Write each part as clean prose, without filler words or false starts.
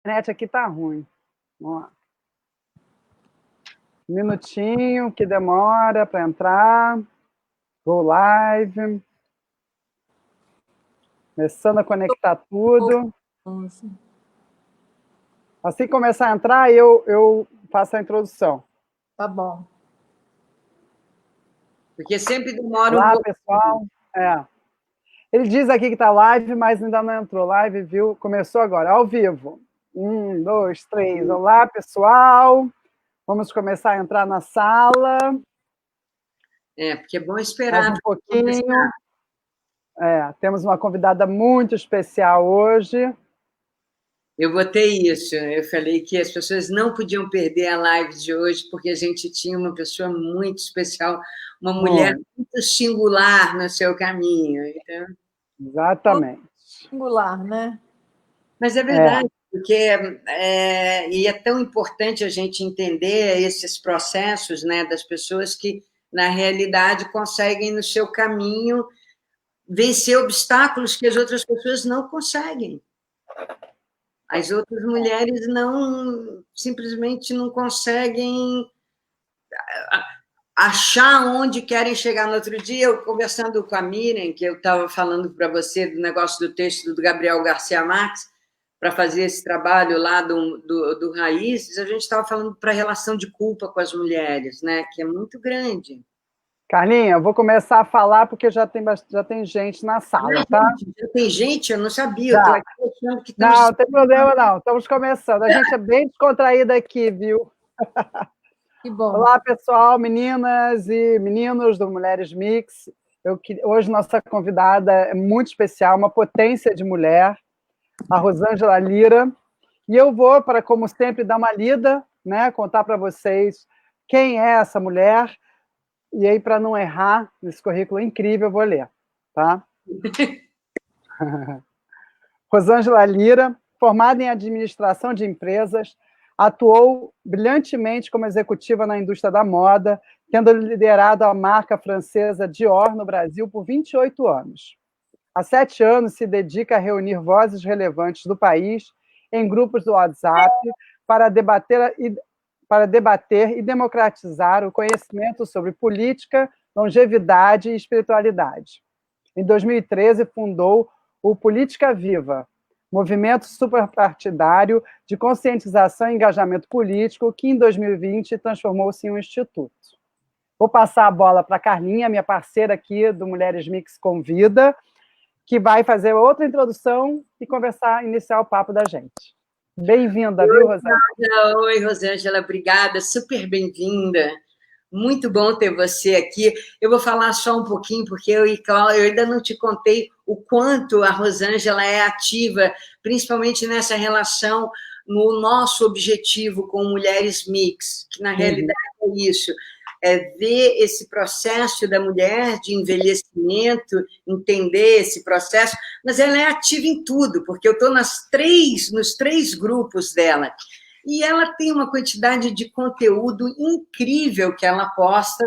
internet aqui tá ruim. Vamos lá. Um minutinho que demora para entrar. Go live. Começando a conectar tudo. Nossa. Assim que começar a entrar, eu faço a introdução. Tá bom. Porque sempre demora um Olá, pouco. pessoal. Ele diz aqui que está live, mas ainda não entrou. Live, viu? Começou agora, ao vivo. 1, 2, 3. Olá, pessoal. Vamos começar a entrar na sala. Porque é bom esperar. Mais um pouquinho. Temos uma convidada muito especial hoje. Eu botei isso. Eu falei que as pessoas não podiam perder a live de hoje, porque a gente tinha uma pessoa muito especial, uma mulher muito singular no seu caminho. Então... Exatamente. Singular, né? Mas é verdade, porque e é tão importante a gente entender esses processos, né, das pessoas que, na realidade, conseguem, no seu caminho, vencer obstáculos que as outras pessoas não conseguem. As outras mulheres simplesmente não conseguem achar onde querem chegar. No outro dia, eu conversando com a Miriam, que eu estava falando para você do negócio do texto do Gabriel Garcia Marques, para fazer esse trabalho lá do Raízes, a gente estava falando para a relação de culpa com as mulheres, né, que é muito grande. Carlinha, eu vou começar a falar porque já tem gente na sala, tá? Já tem gente? Eu não sabia. Já. Eu estou aqui achando que estamos... Não tem problema não, estamos começando. A gente é bem descontraída aqui, viu? Que bom. Olá, pessoal, meninas e meninos do Mulheres Mix. Hoje nossa convidada é muito especial, uma potência de mulher, a Rosângela Lira. E eu vou, como sempre, dar uma lida, né, contar para vocês quem é essa mulher. E aí, para não errar nesse currículo incrível, eu vou ler, tá? Rosângela Lira, formada em administração de empresas, atuou brilhantemente como executiva na indústria da moda, tendo liderado a marca francesa Dior no Brasil por 28 anos. Há 7 anos se dedica a reunir vozes relevantes do país em grupos do WhatsApp para debater e democratizar o conhecimento sobre política, longevidade e espiritualidade. Em 2013, fundou o Política Viva, movimento superpartidário de conscientização e engajamento político, que em 2020 transformou-se em um instituto. Vou passar a bola para a Carlinha, minha parceira aqui do Mulheres Mix Convida, que vai fazer outra introdução e iniciar o papo da gente. Bem-vinda, viu, Rosângela? Oi, Rosângela, obrigada, super bem-vinda. Muito bom ter você aqui. Eu vou falar só um pouquinho, porque eu e Cláudia, eu ainda não te contei o quanto a Rosângela é ativa, principalmente nessa relação, no nosso objetivo com Mulheres Mix, que na realidade é isso, é ver esse processo da mulher de envelhecimento, entender esse processo, mas ela é ativa em tudo, porque eu estou nos três grupos dela. E ela tem uma quantidade de conteúdo incrível que ela posta,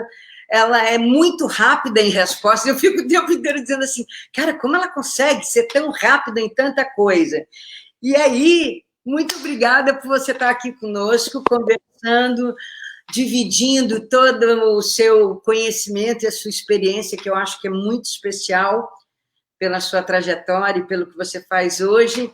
ela é muito rápida em respostas, eu fico o tempo inteiro dizendo assim, cara, como ela consegue ser tão rápida em tanta coisa? E aí, muito obrigada por você estar aqui conosco, conversando, dividindo todo o seu conhecimento e a sua experiência, que eu acho que é muito especial pela sua trajetória e pelo que você faz hoje.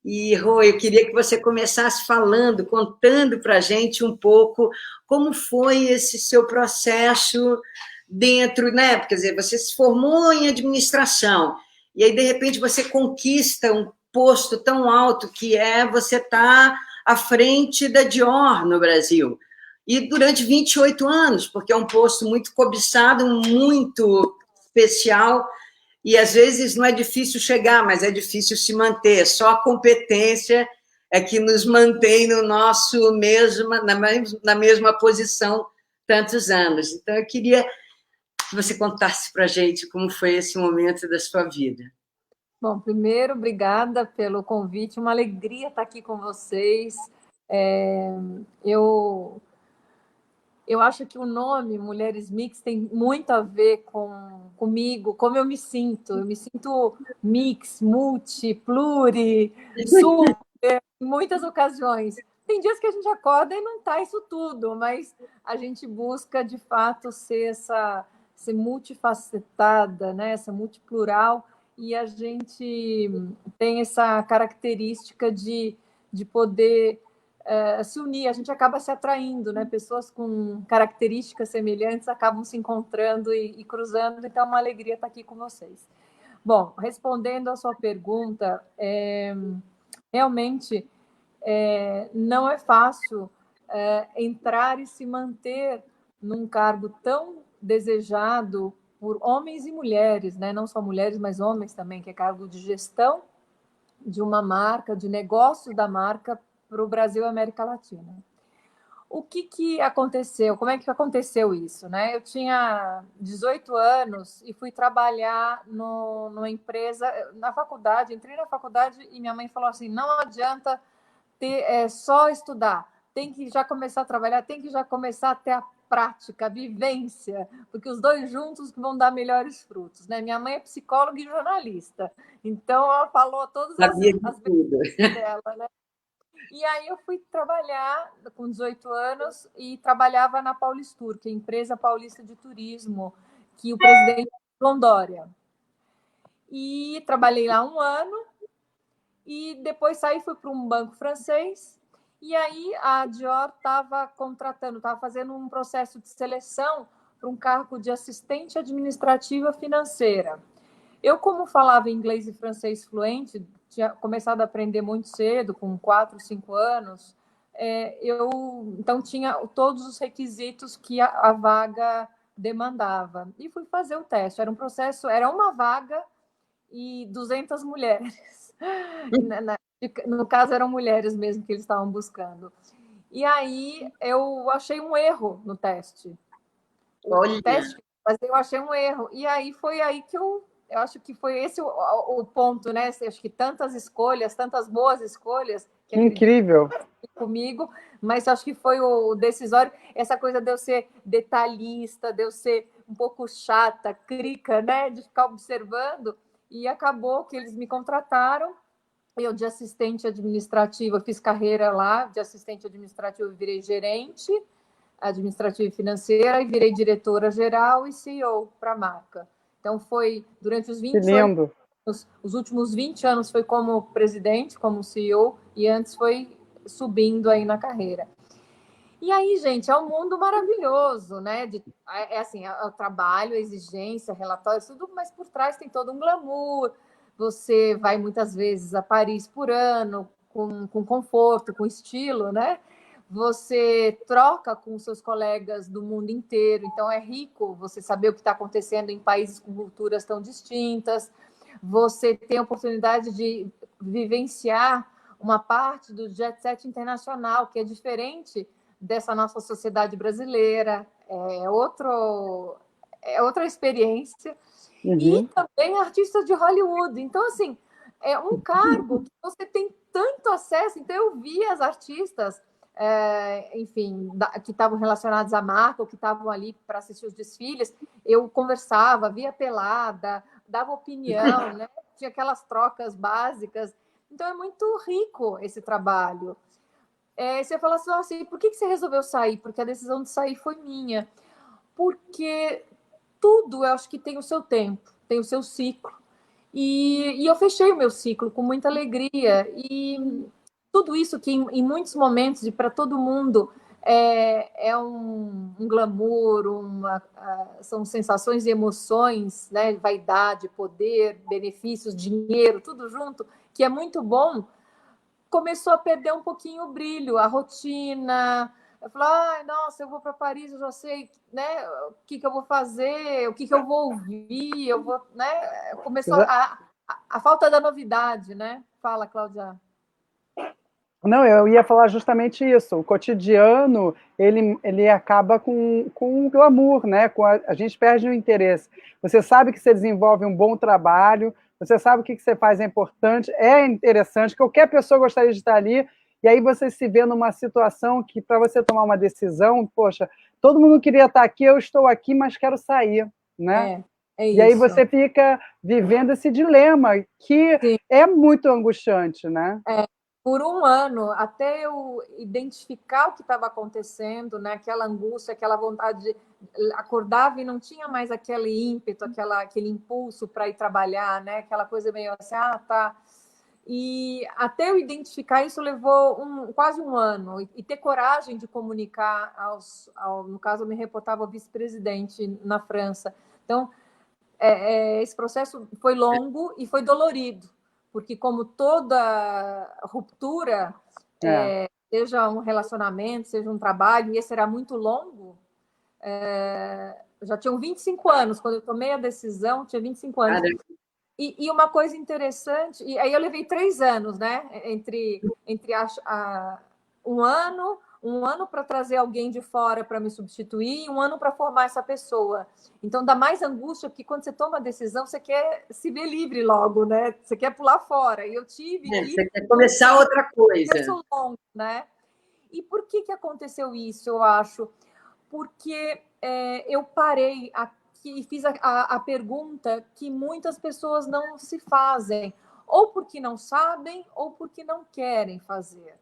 E, Rô, eu queria que você começasse falando, contando para a gente um pouco como foi esse seu processo dentro, né? Quer dizer, você se formou em administração, e aí, de repente, você conquista um posto tão alto que você estar à frente da Dior no Brasil. E durante 28 anos, porque é um posto muito cobiçado, muito especial, e às vezes não é difícil chegar, mas é difícil se manter. Só a competência é que nos mantém no nosso na mesma posição tantos anos. Então, eu queria que você contasse para a gente como foi esse momento da sua vida. Bom, primeiro, obrigada pelo convite, uma alegria estar aqui com vocês. Eu acho que o nome Mulheres Mix tem muito a ver comigo, como eu me sinto. Eu me sinto mix, multi, pluri, super. em muitas ocasiões. Tem dias que a gente acorda e não está isso tudo, mas a gente busca, de fato, ser multifacetada, né? Ser multiplural, e a gente tem essa característica de poder se unir. A gente acaba se atraindo, né? Pessoas com características semelhantes acabam se encontrando e cruzando, então é uma alegria estar aqui com vocês. Bom, respondendo a sua pergunta, realmente não é fácil entrar e se manter num cargo tão desejado por homens e mulheres, né? Não só mulheres, mas homens também, que é cargo de gestão de uma marca, de negócio da marca para o Brasil e América Latina. O que aconteceu? Como é que aconteceu isso, né? Eu tinha 18 anos e fui trabalhar numa empresa, na faculdade, entrei na faculdade e minha mãe falou assim, não adianta só estudar, tem que já começar a trabalhar, tem que já começar a ter a prática, a vivência, porque os dois juntos vão dar melhores frutos, né? Minha mãe é psicóloga e jornalista, então ela falou todas as vezes dela, né? E aí eu fui trabalhar com 18 anos e trabalhava na Paulistur, que é a empresa paulista de turismo, que o presidente é João Dória. E trabalhei lá 1 ano e depois saí, fui para um banco francês, e aí a Dior estava fazendo um processo de seleção para um cargo de assistente administrativa financeira. Eu, como falava inglês e francês fluente, tinha começado a aprender muito cedo, com 4, 5 anos, então tinha todos os requisitos que a vaga demandava. E fui fazer o teste. Era um processo, era uma vaga e 200 mulheres. No caso, eram mulheres mesmo que eles estavam buscando. E aí eu achei um erro no teste. Mas eu achei um erro. E aí foi aí que eu acho que foi esse o ponto, né? Acho que tantas escolhas, tantas boas escolhas. Que incrível! Comigo, mas acho que foi o decisório. Essa coisa de eu ser detalhista, de eu ser um pouco chata, crica, né? De ficar observando. E acabou que eles me contrataram. Eu, de assistente administrativa, fiz carreira lá, de assistente administrativa, virei gerente administrativa e financeira, e virei diretora geral e CEO para a marca. Então, foi durante os 20 anos, os últimos 20 anos foi como presidente, como CEO, e antes foi subindo aí na carreira. E aí, gente, é um mundo maravilhoso, né? Assim, é o trabalho, a exigência, relatórios, tudo, mas por trás tem todo um glamour. Você vai muitas vezes a Paris por ano, com conforto, com estilo, né? Você troca com seus colegas do mundo inteiro, então é rico você saber o que está acontecendo em países com culturas tão distintas, você tem a oportunidade de vivenciar uma parte do jet set internacional, que é diferente dessa nossa sociedade brasileira, é outra experiência, e também artista de Hollywood. Então, assim, é um cargo que você tem tanto acesso. Então, eu vi as artistas enfim, que estavam relacionados à marca, ou que estavam ali para assistir os desfiles, eu conversava, via pelada, dava opinião, né? Tinha aquelas trocas básicas. Então, é muito rico esse trabalho. Você fala assim, por que você resolveu sair? Porque a decisão de sair foi minha. Porque tudo, eu acho que tem o seu tempo, tem o seu ciclo. E eu fechei o meu ciclo com muita alegria. E tudo isso que em muitos momentos e para todo mundo é um glamour, são sensações e emoções, né? Vaidade, poder, benefícios, dinheiro, tudo junto, que é muito bom, começou a perder um pouquinho o brilho, a rotina. Eu falei, nossa, eu vou para Paris, eu já sei, né, o que eu vou fazer, o que eu vou ouvir, né? Começou a falta da novidade, né? Fala, Cláudia. Não, eu ia falar justamente isso. O cotidiano, ele acaba com o glamour, né? A gente perde o interesse. Você sabe que você desenvolve um bom trabalho, você sabe que você faz é importante, é interessante, qualquer pessoa gostaria de estar ali, e aí você se vê numa situação que, para você tomar uma decisão, poxa, todo mundo queria estar aqui, eu estou aqui, mas quero sair, né? E aí você fica vivendo esse dilema, que Sim. é muito angustiante, né? por um ano, até eu identificar o que estava acontecendo, né? Aquela angústia, aquela vontade de acordava e não tinha mais aquele ímpeto, aquele impulso para ir trabalhar, né? Aquela coisa meio assim, tá. E até eu identificar isso levou quase um ano, e ter coragem de comunicar no caso, eu me reportava ao vice-presidente na França. Então, esse processo foi longo e foi dolorido, porque como toda ruptura, seja um relacionamento, seja um trabalho, e esse era muito longo, já tinham 25 anos, quando eu tomei a decisão, tinha 25 anos. E uma coisa interessante, e aí eu levei 3 anos, né? Entre um ano para trazer alguém de fora para me substituir, e um ano para formar essa pessoa. Então dá mais angústia, porque quando você toma a decisão, você quer se ver livre logo, né? Você quer pular fora. E eu tive você quer começar outra coisa. Longo, né? E por que aconteceu isso, eu acho? Porque eu parei aqui e fiz a pergunta que muitas pessoas não se fazem, ou porque não sabem, ou porque não querem fazer.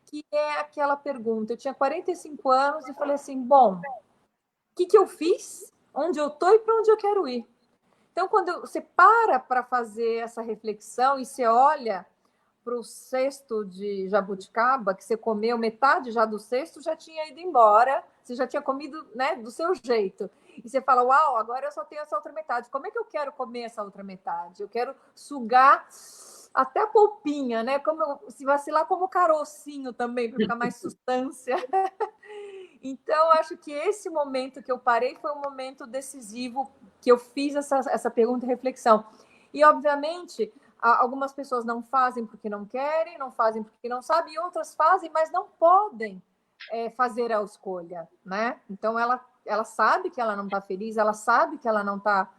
Que é aquela pergunta, eu tinha 45 anos e falei assim, bom, o que eu fiz? Onde eu estou e para onde eu quero ir? Então, quando você para fazer essa reflexão e você olha para o cesto de jabuticaba, que você comeu metade já do cesto, já tinha ido embora, você já tinha comido, né, do seu jeito. E você fala, uau, agora eu só tenho essa outra metade. Como é que eu quero comer essa outra metade? Eu quero sugar até a polpinha, né? Se vacilar, como carocinho também, para ficar mais substância. Então, acho que esse momento que eu parei foi um momento decisivo, que eu fiz essa pergunta e reflexão. E, obviamente, algumas pessoas não fazem porque não querem, não fazem porque não sabem, e outras fazem, mas não podem fazer a escolha, né? Então, ela sabe que ela não está feliz, ela sabe que ela não está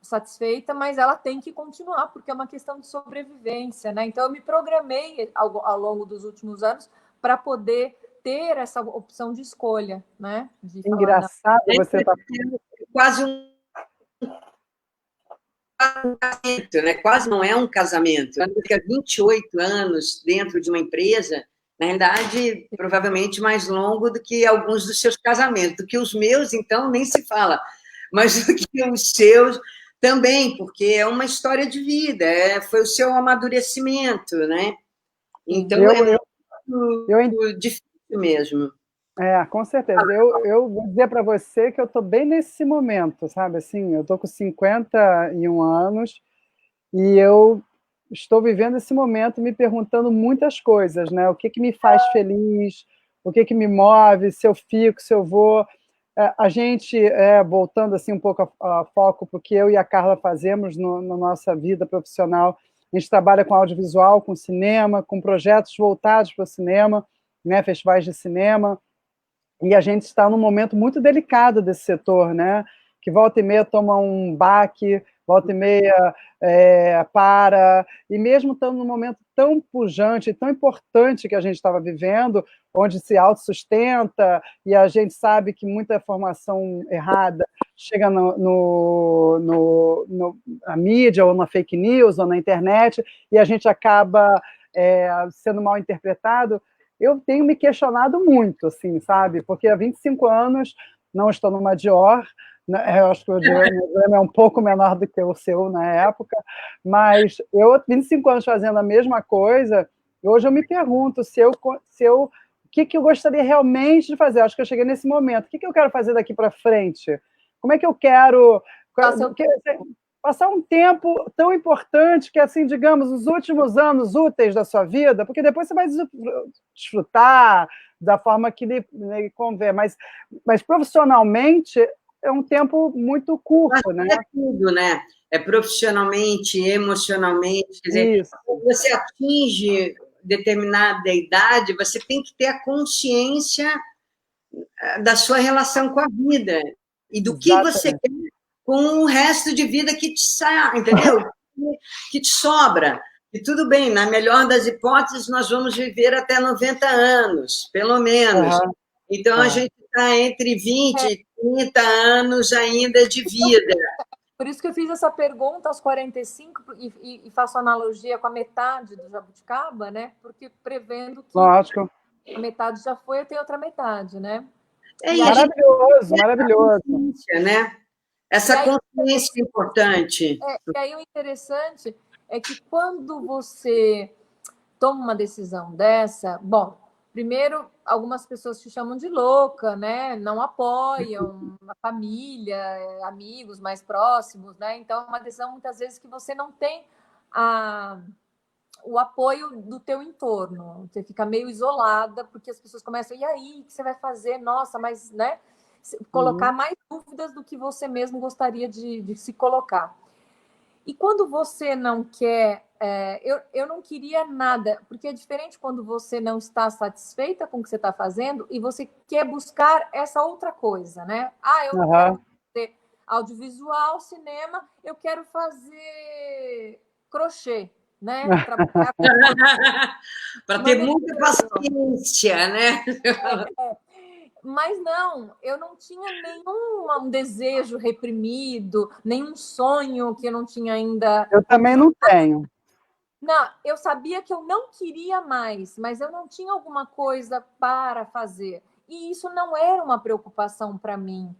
satisfeita, mas ela tem que continuar, porque é uma questão de sobrevivência, né? Então, eu me programei ao longo dos últimos anos para poder ter essa opção de escolha, né? De Engraçado falar, você tá... Quase um casamento, né? Quase não é um casamento. Quando fica 28 anos dentro de uma empresa, na realidade, provavelmente mais longo do que alguns dos seus casamentos, do que os meus, então, nem se fala, mas do que os seus também, porque é uma história de vida, foi o seu amadurecimento, né? Então, muito difícil mesmo. Com certeza. Eu vou dizer para você que eu estou bem nesse momento, sabe? Assim, eu estou com 51 anos e eu estou vivendo esse momento me perguntando muitas coisas, né? O que me faz feliz, o que me move, se eu fico, se eu vou. A gente, voltando assim um pouco a foco para o que eu e a Carla fazemos na nossa vida profissional, a gente trabalha com audiovisual, com cinema, com projetos voltados para o cinema, né? Festivais de cinema. E a gente está num momento muito delicado desse setor, né? Que volta e meia toma um baque, volta e meia para, e mesmo estando num momento tão pujante, tão importante que a gente estava vivendo, onde se autossustenta, e a gente sabe que muita informação errada chega na mídia, ou na fake news, ou na internet, e a gente acaba sendo mal interpretado. Eu tenho me questionado muito, assim, sabe? Porque há 25 anos não estou numa Dior, né? Eu acho que o Dior é um pouco menor do que o seu na época, mas eu, 25 anos fazendo a mesma coisa, hoje eu me pergunto o que eu gostaria realmente de fazer. Eu acho que eu cheguei nesse momento. O que eu quero fazer daqui para frente? Como é que eu quero... Passar um tempo tão importante que, assim, digamos, os últimos anos úteis da sua vida, porque depois você vai desfrutar da forma que lhe convém, mas profissionalmente é um tempo muito curto, né? É tudo, né? É profissionalmente, emocionalmente, quer dizer, quando você atinge determinada idade, você tem que ter a consciência da sua relação com a vida e do que você quer com o resto de vida que te sai, entendeu? Que te sobra. E tudo bem, na melhor das hipóteses, nós vamos viver até 90 anos, pelo menos. Então, a gente está entre 20 e 30 anos ainda de vida. Por isso que eu fiz essa pergunta aos 45 e faço analogia com a metade do jabuticaba, né? Porque prevendo que Lógico. a metade já foi, eu tenho outra metade, né? E maravilhoso, maravilhoso. Né? Essa consciência é importante. E aí o interessante é que quando você toma uma decisão dessa, bom, primeiro, algumas pessoas te chamam de louca, né? Não apoiam a família, amigos mais próximos, né? Então, é uma decisão, muitas vezes, que você não tem o apoio do teu entorno. Você fica meio isolada, porque as pessoas começam, e aí, o que você vai fazer? Nossa, mas, né? Colocar mais dúvidas do que você mesmo gostaria de se colocar. E quando você não quer... eu não queria nada, porque é diferente quando você não está satisfeita com o que você está fazendo e você quer buscar essa outra coisa, né? Eu quero fazer audiovisual, cinema, eu quero fazer crochê, né? Para ter muita paciência, né? Mas não, eu não tinha nenhum desejo reprimido, nenhum sonho que eu não tinha ainda. Eu também não tenho. Não, eu sabia que eu não queria mais, mas eu não tinha alguma coisa para fazer. E isso não era uma preocupação para mim.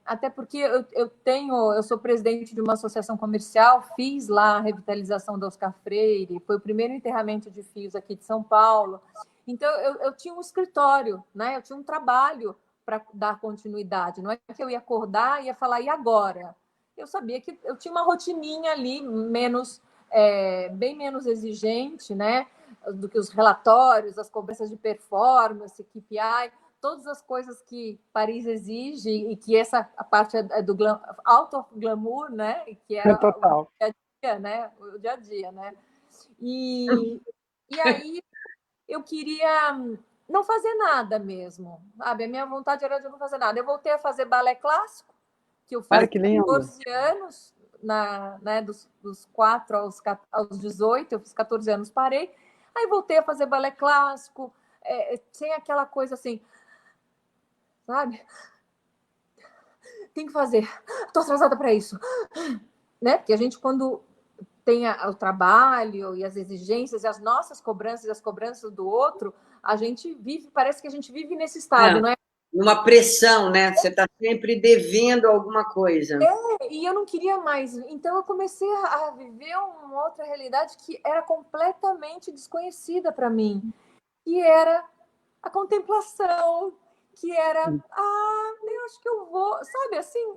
Até porque eu sou presidente de uma associação comercial, fiz lá a revitalização do Oscar Freire, foi o primeiro enterramento de fios aqui de São Paulo. Então, eu tinha um escritório, né? Eu tinha um trabalho para dar continuidade. Não é que eu ia acordar e ia falar, e agora? Eu sabia que eu tinha uma rotininha ali, bem menos exigente, né? Do que os relatórios, as cobranças de performance, KPI, todas as coisas que Paris exige e que essa a parte do alto glamour, né? Que era total. O dia a dia, né? O dia a dia, né? E aí eu queria não fazer nada mesmo, sabe? A minha vontade era de não fazer nada. Eu voltei a fazer balé clássico, que eu fiz 14 anos, né, dos 4 aos 18, eu fiz 14 anos, parei. Aí voltei a fazer balé clássico, sem aquela coisa assim, sabe? Tem que fazer, estou atrasada para isso, né? Porque a gente, quando tem o trabalho e as exigências e as nossas cobranças e as cobranças do outro, a gente vive, parece que a gente vive nesse estado, não é? Uma pressão, né? Você está sempre devendo alguma coisa. E eu não queria mais. Então eu comecei a viver uma outra realidade que era completamente desconhecida para mim, que era a contemplação, que era, eu acho que eu vou, sabe, assim,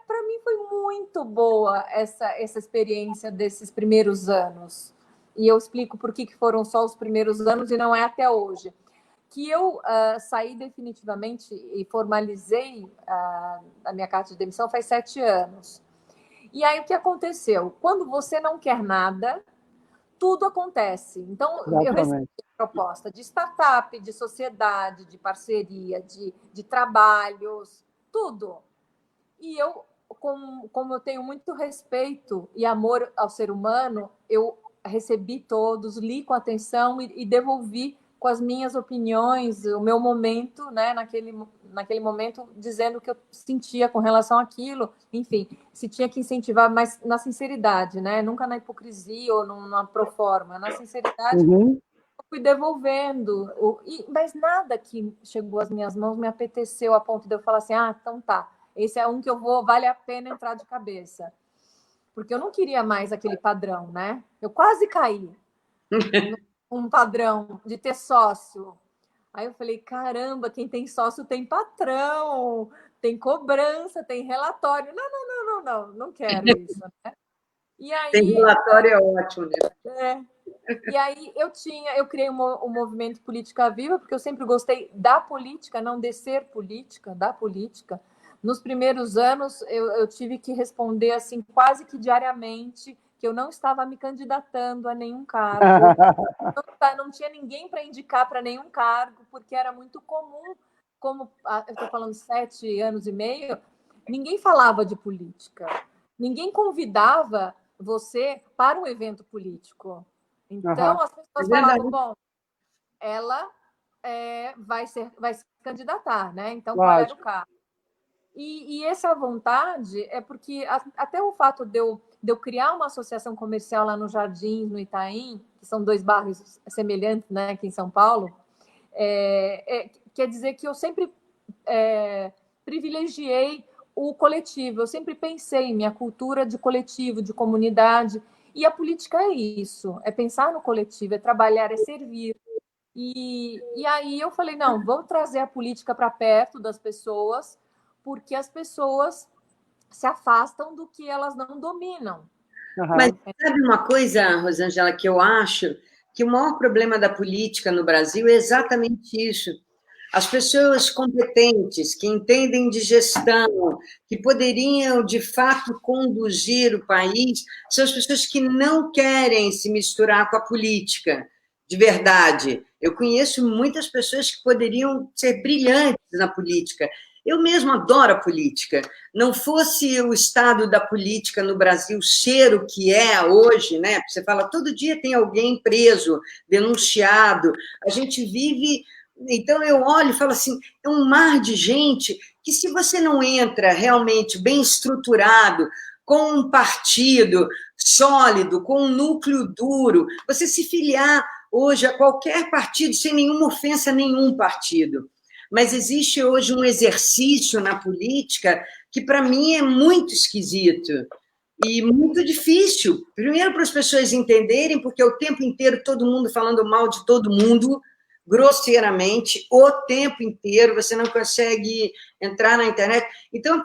para mim foi muito boa essa experiência desses primeiros anos. E eu explico por que foram só os primeiros anos e não é até hoje. Que eu saí definitivamente e formalizei a minha carta de demissão faz 7 anos. E aí o que aconteceu? Quando você não quer nada, tudo acontece. Então, eu recebi proposta de startup, de sociedade, de parceria, de trabalhos, tudo. E eu, como eu tenho muito respeito e amor ao ser humano, eu recebi todos, li com atenção e devolvi com as minhas opiniões, o meu momento, né, naquele momento, dizendo o que eu sentia com relação àquilo. Enfim, se tinha que incentivar, mas na sinceridade, né? Nunca na hipocrisia ou numa proforma. Na sinceridade, eu fui devolvendo. Mas nada que chegou às minhas mãos me apeteceu a ponto de eu falar assim, então tá, esse é um que vale a pena entrar de cabeça. Porque eu não queria mais aquele padrão, né? Eu quase caí um padrão de ter sócio. Aí eu falei, caramba, quem tem sócio tem patrão, tem cobrança, tem relatório. Não quero isso, né? E aí, tem relatório, é ótimo, né? E aí eu criei um movimento Política Viva, porque eu sempre gostei da política, não de ser política, da política. Nos primeiros anos, eu tive que responder assim quase que diariamente que eu não estava me candidatando a nenhum cargo, não tinha ninguém para indicar para nenhum cargo, porque era muito comum, como eu estou falando 7 anos e meio, ninguém falava de política, ninguém convidava você para um evento político. Então, as pessoas falavam, bom, ela vai se candidatar, né? Então, qual era o cargo? E essa vontade é porque até o fato de eu criar uma associação comercial lá no Jardins, no Itaim, que são 2 bairros semelhantes, né, aqui em São Paulo, quer dizer que eu sempre privilegiei o coletivo, eu sempre pensei em minha cultura de coletivo, de comunidade, e a política é isso, é pensar no coletivo, é trabalhar, é servir. E aí eu falei, não, vou trazer a política para perto das pessoas, porque as pessoas se afastam do que elas não dominam. Mas sabe uma coisa, Rosângela, que eu acho que o maior problema da política no Brasil é exatamente isso. As pessoas competentes, que entendem de gestão, que poderiam, de fato, conduzir o país, são as pessoas que não querem se misturar com a política, de verdade. Eu conheço muitas pessoas que poderiam ser brilhantes na política. Eu mesma adoro a política. Não fosse o estado da política no Brasil ser o que é hoje, né? Você fala, todo dia tem alguém preso, denunciado. A gente vive... Então, eu olho e falo assim, é um mar de gente que, se você não entra realmente bem estruturado, com um partido sólido, com um núcleo duro, você se filiar hoje a qualquer partido, sem nenhuma ofensa a nenhum partido. Mas existe hoje um exercício na política que, para mim, é muito esquisito e muito difícil. Primeiro, para as pessoas entenderem, porque o tempo inteiro todo mundo falando mal de todo mundo, grosseiramente, o tempo inteiro, você não consegue entrar na internet. Então,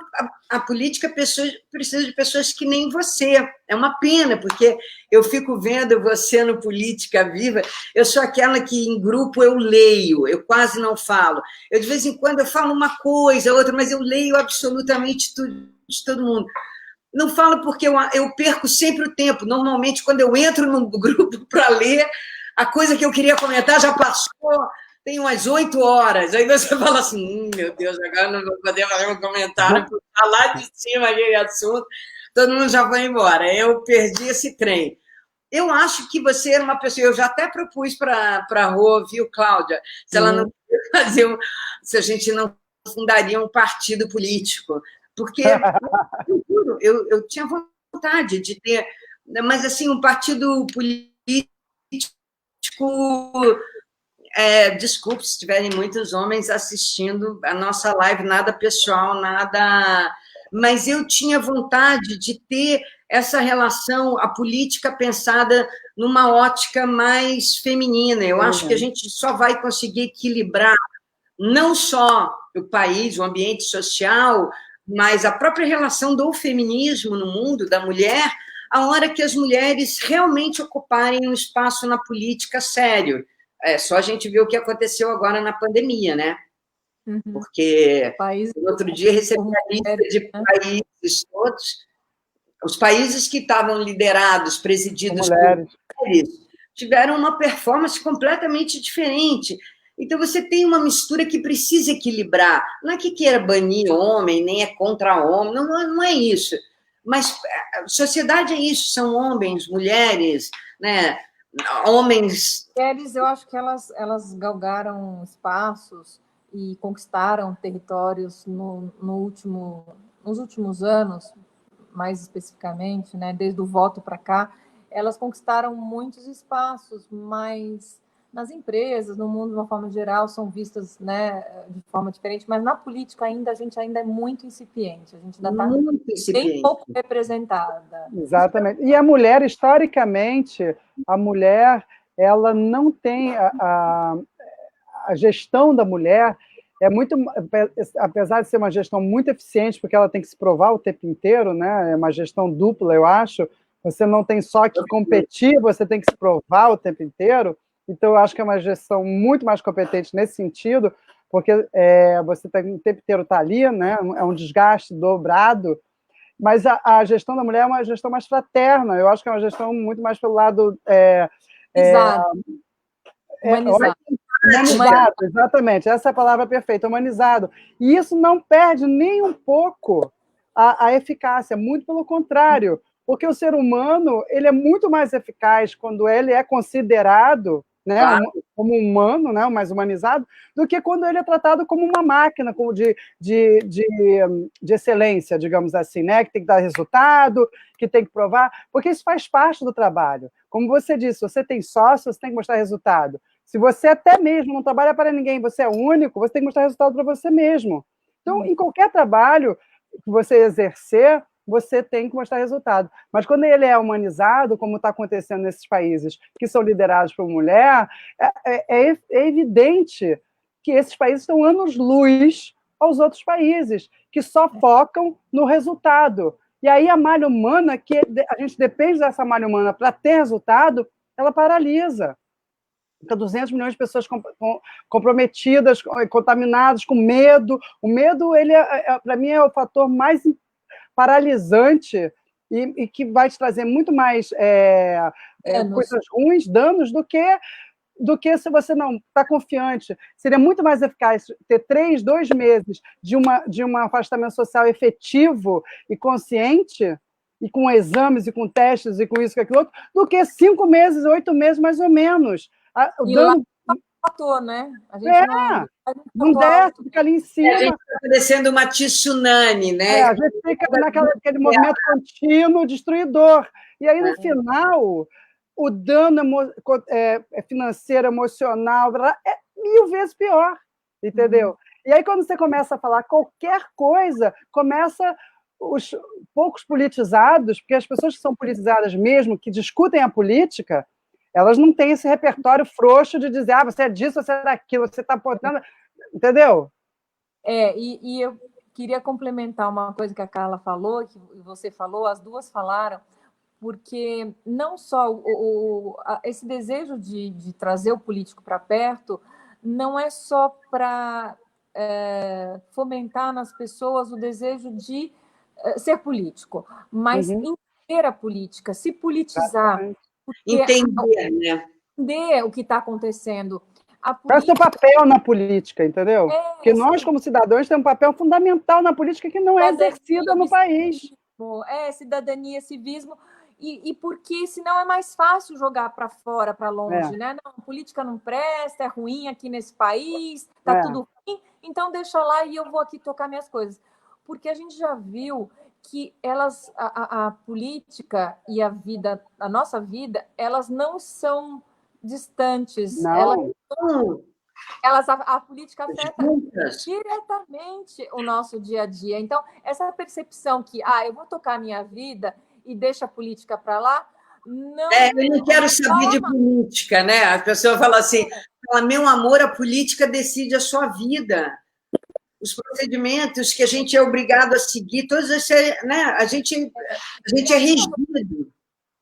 a política precisa de pessoas que nem você. É uma pena, porque eu fico vendo você no Política Viva, eu sou aquela que, em grupo, eu leio, eu quase não falo. Eu, de vez em quando, eu falo uma coisa, outra, mas eu leio absolutamente tudo de todo mundo. Não falo porque eu perco sempre o tempo. Normalmente, quando eu entro no grupo para ler, a coisa que eu queria comentar já passou, tem umas 8 horas. Aí você fala assim, meu Deus, agora não vou poder fazer um comentário, porque está lá de cima aquele assunto, todo mundo já foi embora. Eu perdi esse trem. Eu acho que você era uma pessoa, eu já até propus para a Rô, viu, Cláudia, se ela não fazer, se a gente não fundaria um partido político, porque eu tinha vontade de ter, mas assim, um partido político, desculpe se estiverem muitos homens assistindo a nossa live, nada pessoal, nada... Mas eu tinha vontade de ter essa relação, a política pensada numa ótica mais feminina. Eu acho que a gente só vai conseguir equilibrar não só o país, o ambiente social, mas a própria relação do feminismo no mundo, da mulher, a hora que as mulheres realmente ocuparem um espaço na política sério. É só a gente ver o que aconteceu agora na pandemia, né? Porque no outro dia recebi a lista de países todos, os países que estavam liderados, presididos por mulheres, tiveram uma performance completamente diferente. Então, você tem uma mistura que precisa equilibrar. Não é que queira banir homem, nem é contra homem, não é isso. Mas a sociedade é isso, são homens, mulheres, né? Homens... Mulheres, eu acho que elas galgaram espaços e conquistaram territórios nos últimos anos, mais especificamente, né? Desde o voto para cá, elas conquistaram muitos espaços, mas nas empresas, no mundo de uma forma geral, são vistas, né, de forma diferente, mas na política a gente ainda é muito incipiente, a gente ainda está bem pouco representada. Exatamente. E a mulher, historicamente, ela não tem a gestão da mulher, é muito, apesar de ser uma gestão muito eficiente, porque ela tem que se provar o tempo inteiro, né? É uma gestão dupla, eu acho. Você não tem só que competir, você tem que se provar o tempo inteiro. Então, eu acho que é uma gestão muito mais competente nesse sentido, porque você tem o tempo inteiro está ali, né? É um desgaste dobrado, mas a gestão da mulher é uma gestão mais fraterna, eu acho que é uma gestão muito mais pelo lado... Humanizado, exatamente, essa é a palavra perfeita, humanizado. E isso não perde nem um pouco a eficácia, muito pelo contrário, porque o ser humano ele é muito mais eficaz quando ele é considerado né, Claro. como humano, né, mais humanizado, do que quando ele é tratado como uma máquina de excelência, digamos assim, né, que tem que dar resultado, que tem que provar, porque isso faz parte do trabalho. Como você disse, você tem sócio, você tem que mostrar resultado. Se você até mesmo não trabalha para ninguém, você é único, você tem que mostrar resultado para você mesmo. Então, em qualquer trabalho que você exercer, você tem que mostrar resultado. Mas quando ele é humanizado, como está acontecendo nesses países que são liderados por mulher, é evidente que esses países estão anos-luz aos outros países, que só focam no resultado. E aí a malha humana, que a gente depende dessa malha humana para ter resultado, ela paralisa. Fica 200 milhões de pessoas comprometidas, contaminadas, com medo. O medo, ele para mim, é o fator mais paralisante e que vai te trazer muito mais coisas ruins, danos, do que se você não está confiante. Seria muito mais eficaz ter 2 meses de um afastamento social efetivo e consciente, e com exames, e com testes, e com isso, com aquilo outro, do que 5 meses, 8 meses, mais ou menos. O dano... Fator, né? A gente não desce, fica ali em cima. A gente está parecendo uma tsunami, né? A gente fica naquele movimento contínuo, destruidor. E aí, no final, o dano financeiro, emocional, é 1000 vezes pior, entendeu? E aí, quando você começa a falar qualquer coisa, começa os poucos politizados, porque as pessoas que são politizadas mesmo, que discutem a política, elas não têm esse repertório frouxo de dizer, você é disso, você é daquilo, você está apontando... Entendeu? E eu queria complementar uma coisa que a Carla falou, que você falou, as duas falaram, porque não só esse desejo de trazer o político para perto não é só para fomentar nas pessoas o desejo de ser político, mas entender a política, se politizar. Entender, né? Entender o que está acontecendo. Qual é o seu papel na política, entendeu? Porque nós, como cidadãos, temos um papel fundamental na política que não é exercida no país. Cidadania, civismo, e porque senão é mais fácil jogar para fora, para longe, né? Não, política não presta, é ruim aqui nesse país, tá tudo ruim, então deixa lá e eu vou aqui tocar minhas coisas. Porque a gente já viu que a política e a vida, a nossa vida, elas não são distantes. Não. A política afeta diretamente o nosso dia a dia. Então, essa percepção que eu vou tocar a minha vida e deixa a política para lá, não... eu não quero saber de política, né? A pessoa fala assim, meu amor, a política decide a sua vida. Os procedimentos que a gente é obrigado a seguir, todos esses, né? A gente é regido.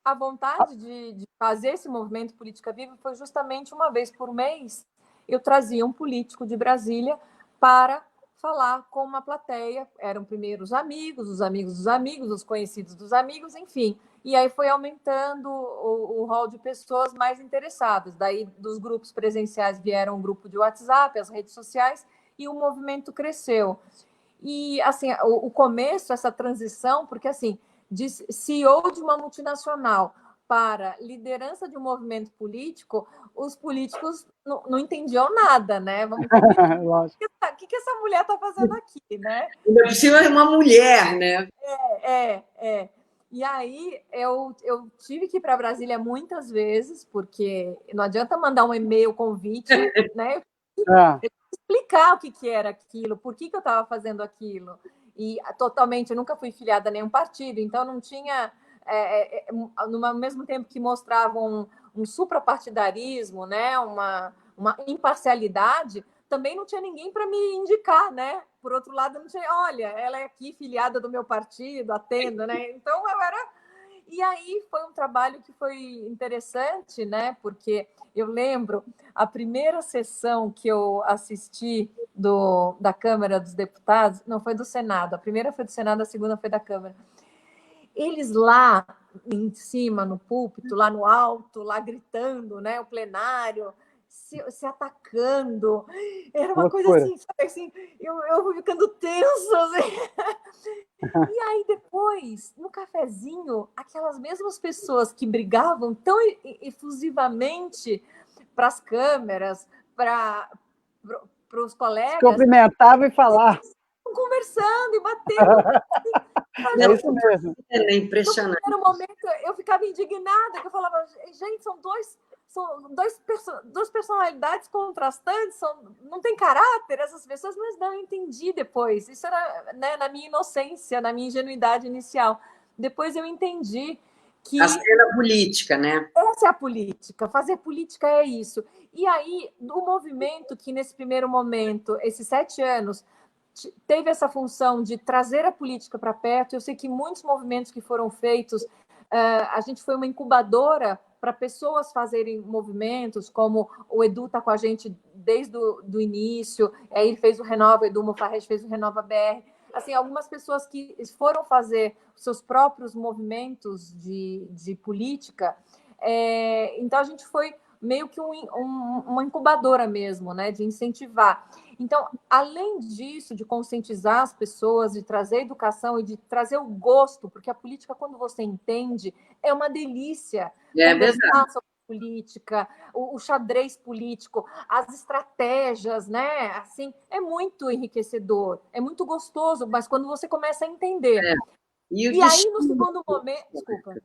A vontade de fazer esse movimento Política Viva foi justamente uma vez por mês eu trazia um político de Brasília para falar com uma plateia. Eram primeiro os amigos dos amigos, os conhecidos dos amigos, enfim. E aí foi aumentando o rol de pessoas mais interessadas. Daí, dos grupos presenciais, vieram um grupo de WhatsApp, as redes sociais, e o movimento cresceu. E, assim, o começo, essa transição, porque, assim, de CEO de uma multinacional para liderança de um movimento político, os políticos não entendiam nada, né? Vamos o que essa mulher está fazendo aqui, né? Ainda por cima é uma mulher, né? E aí eu tive que ir para Brasília muitas vezes, porque não adianta mandar um e-mail convite, né? Eu explicar o que era aquilo, por que eu estava fazendo aquilo. E totalmente, eu nunca fui filiada a nenhum partido, então não tinha, no mesmo tempo que mostravam um suprapartidarismo, né, uma imparcialidade, também não tinha ninguém para me indicar, né? Por outro lado, não tinha, olha, ela é aqui filiada do meu partido, atendo, né? Então eu era... E aí foi um trabalho que foi interessante, né? Porque eu lembro a primeira sessão que eu assisti da Câmara dos Deputados, não foi do Senado, a primeira foi do Senado, a segunda foi da Câmara. Eles lá em cima, no púlpito, lá no alto, lá gritando, né? O plenário, se atacando. Era uma coisa assim, eu fui ficando tensa. Assim. E aí depois, no cafezinho, aquelas mesmas pessoas que brigavam tão efusivamente para as câmeras, para os colegas. Cumprimentava e falava. Conversando e batendo. É isso mesmo. É impressionante. No primeiro momento, eu ficava indignada, que eu falava, gente, são duas personalidades contrastantes, não tem caráter essas pessoas, mas não, eu entendi depois. Isso era, né, na minha inocência, na minha ingenuidade inicial. Depois eu entendi que... A cena política, né? Essa é a política, fazer política é isso. E aí, o movimento que, nesse primeiro momento, esses 7 anos, teve essa função de trazer a política para perto. Eu sei que muitos movimentos que foram feitos, a gente foi uma incubadora para pessoas fazerem movimentos, como o Edu está com a gente desde o início, aí ele fez o Renova, o Edu Mofarrege fez o Renova BR. Assim, algumas pessoas que foram fazer seus próprios movimentos de política. Então, a gente foi meio que uma incubadora mesmo, né, de incentivar. Então, além disso, de conscientizar as pessoas, de trazer educação e de trazer o gosto, porque a política, quando você entende, é uma delícia. É verdade. Sobre política, o xadrez político, as estratégias, né? Assim, é muito enriquecedor, é muito gostoso, mas quando você começa a entender. E aí, no segundo momento... Desculpa.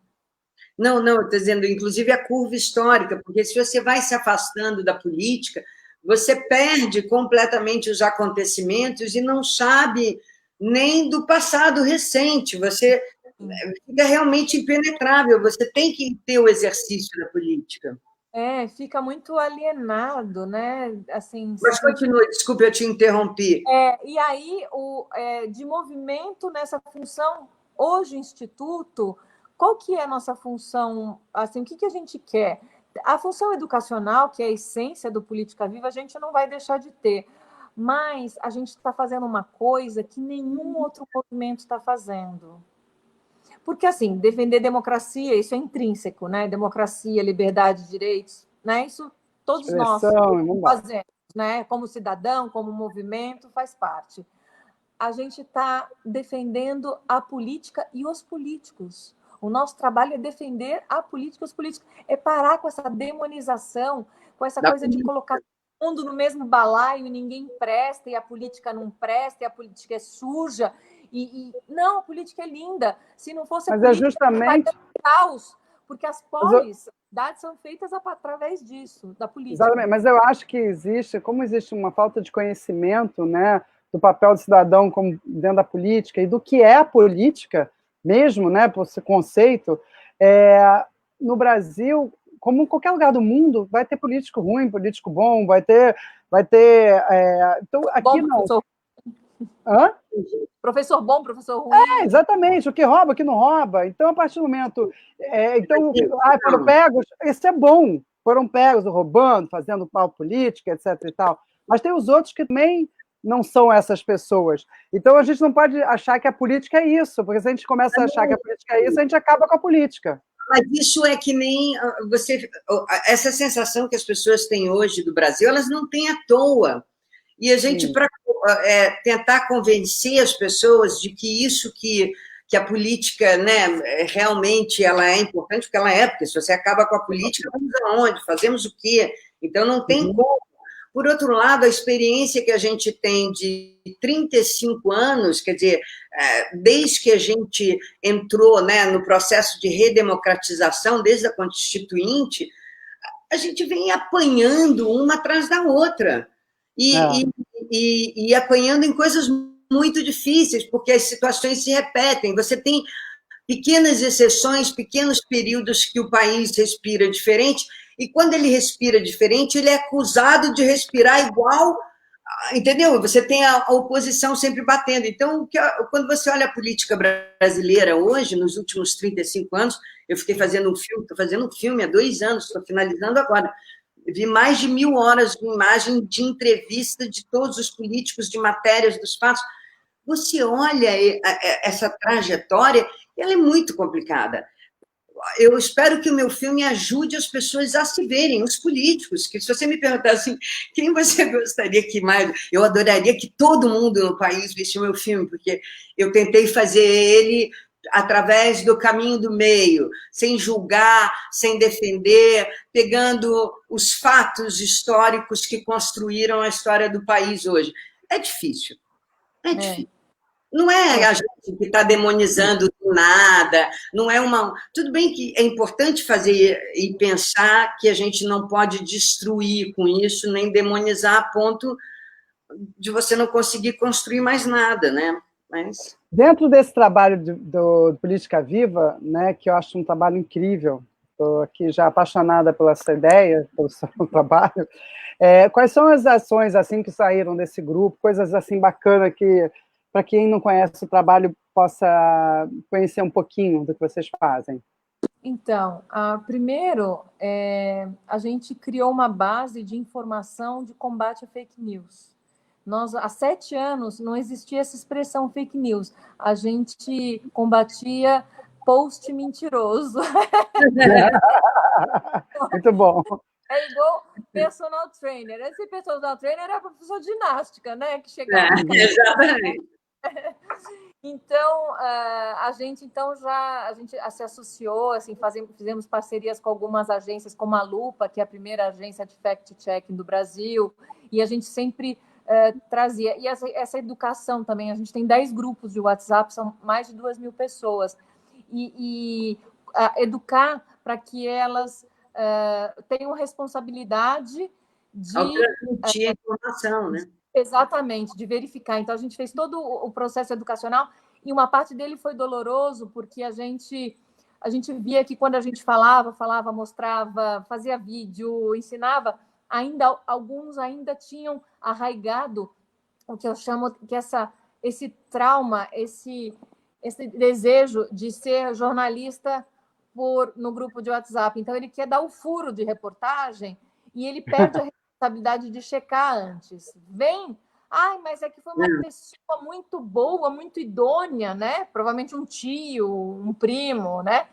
Não, estou dizendo, inclusive, a curva histórica, porque se você vai se afastando da política, você perde completamente os acontecimentos e não sabe nem do passado recente, você fica realmente impenetrável, você tem que ter o exercício da política. Fica muito alienado, né? Assim, mas continue, desculpe, eu te interrompi. E aí, de movimento nessa função, hoje o Instituto, qual que é a nossa função? Assim, o que a gente quer? A função educacional, que é a essência do Política Viva, a gente não vai deixar de ter, mas a gente está fazendo uma coisa que nenhum outro movimento está fazendo. Porque, assim, defender democracia, isso é intrínseco, né? Democracia, liberdade, direitos, né? Isso todos nós fazemos, né? Como cidadão, como movimento, faz parte. A gente está defendendo a política e os políticos. O nosso trabalho é defender a política e os políticos. É parar com essa demonização, com essa coisa de colocar todo mundo no mesmo balaio e ninguém presta, e a política não presta, e a política é suja. Não, a política é linda. Se não fosse a política, é justamente caos, porque as polis são feitas através disso, da política. Exatamente, mas eu acho que existe uma falta de conhecimento, né, do papel do cidadão como dentro da política e do que é a política mesmo, né, por esse conceito. No Brasil, como em qualquer lugar do mundo, vai ter político ruim, político bom, vai ter então aqui bom, não. Professor bom, professor ruim. Exatamente, o que rouba, o que não rouba. Então, a partir do momento... foram pegos, isso é bom. Foram pegos roubando, fazendo mal política, etc. e tal. Mas tem os outros que também não são essas pessoas. Então, a gente não pode achar que a política é isso, porque se a gente começa a achar que a política é isso, a gente acaba com a política. Mas isso é que nem essa sensação que as pessoas têm hoje do Brasil, elas não têm à toa. E a gente, para tentar convencer as pessoas de que isso que a política, né, realmente ela é importante, porque ela é, porque se você acaba com a política, vamos aonde? Fazemos o quê? Então, não tem como. Por outro lado, a experiência que a gente tem de 35 anos, quer dizer, desde que a gente entrou, né, no processo de redemocratização, desde a Constituinte, a gente vem apanhando uma atrás da outra. E apanhando em coisas muito difíceis, porque as situações se repetem. Você tem pequenas exceções, pequenos períodos que o país respira diferente, e quando ele respira diferente, ele é acusado de respirar igual, entendeu? Você tem a oposição sempre batendo. Então, quando você olha a política brasileira hoje, nos últimos 35 anos, eu fiquei fazendo um filme, estou fazendo um filme há 2 anos, estou finalizando agora, vi mais de 1000 horas de imagem de entrevista de todos os políticos, de matérias dos fatos. Você olha essa trajetória, ela é muito complicada. Eu espero que o meu filme ajude as pessoas a se verem, os políticos, que se você me perguntar assim, quem você gostaria que mais... Eu adoraria que todo mundo no país visse o meu filme, porque eu tentei fazer ele através do caminho do meio, sem julgar, sem defender, pegando os fatos históricos que construíram a história do país hoje. É difícil, é difícil. Não é a gente que está demonizando nada, não é uma... Tudo bem que é importante fazer e pensar que a gente não pode destruir com isso, nem demonizar a ponto de você não conseguir construir mais nada, né? Mas... Dentro desse trabalho do Política Viva, né, que eu acho um trabalho incrível, estou aqui já apaixonada pela essa ideia, pelo seu trabalho, quais são as ações assim que saíram desse grupo, coisas assim bacanas que, para quem não conhece o trabalho, possa conhecer um pouquinho do que vocês fazem? Então, primeiro, a gente criou uma base de informação de combate a fake news. Nós, há 7 anos, não existia essa expressão fake news. A gente combatia post mentiroso. Muito bom. É igual personal trainer. Esse personal trainer era professor de ginástica, né? Que chegava... Exatamente. Então, a gente se associou, assim, fizemos parcerias com algumas agências, como a Lupa, que é a primeira agência de fact-checking do Brasil, e a gente sempre trazia. E essa educação também, a gente tem 10 grupos de WhatsApp, são mais de 2.000 pessoas. E educar para que elas tenham responsabilidade de... Ao transmitir a informação, né? Exatamente, de verificar. Então, a gente fez todo o processo educacional e uma parte dele foi doloroso, porque a gente via que quando a gente falava, mostrava, fazia vídeo, ensinava, alguns ainda tinham arraigado o que eu chamo que esse trauma, esse desejo de ser jornalista no grupo de WhatsApp. Então, ele quer dar o furo de reportagem e ele perde a responsabilidade de checar antes. Mas é que foi uma pessoa muito boa, muito idônea, né? Provavelmente um tio, um primo, né?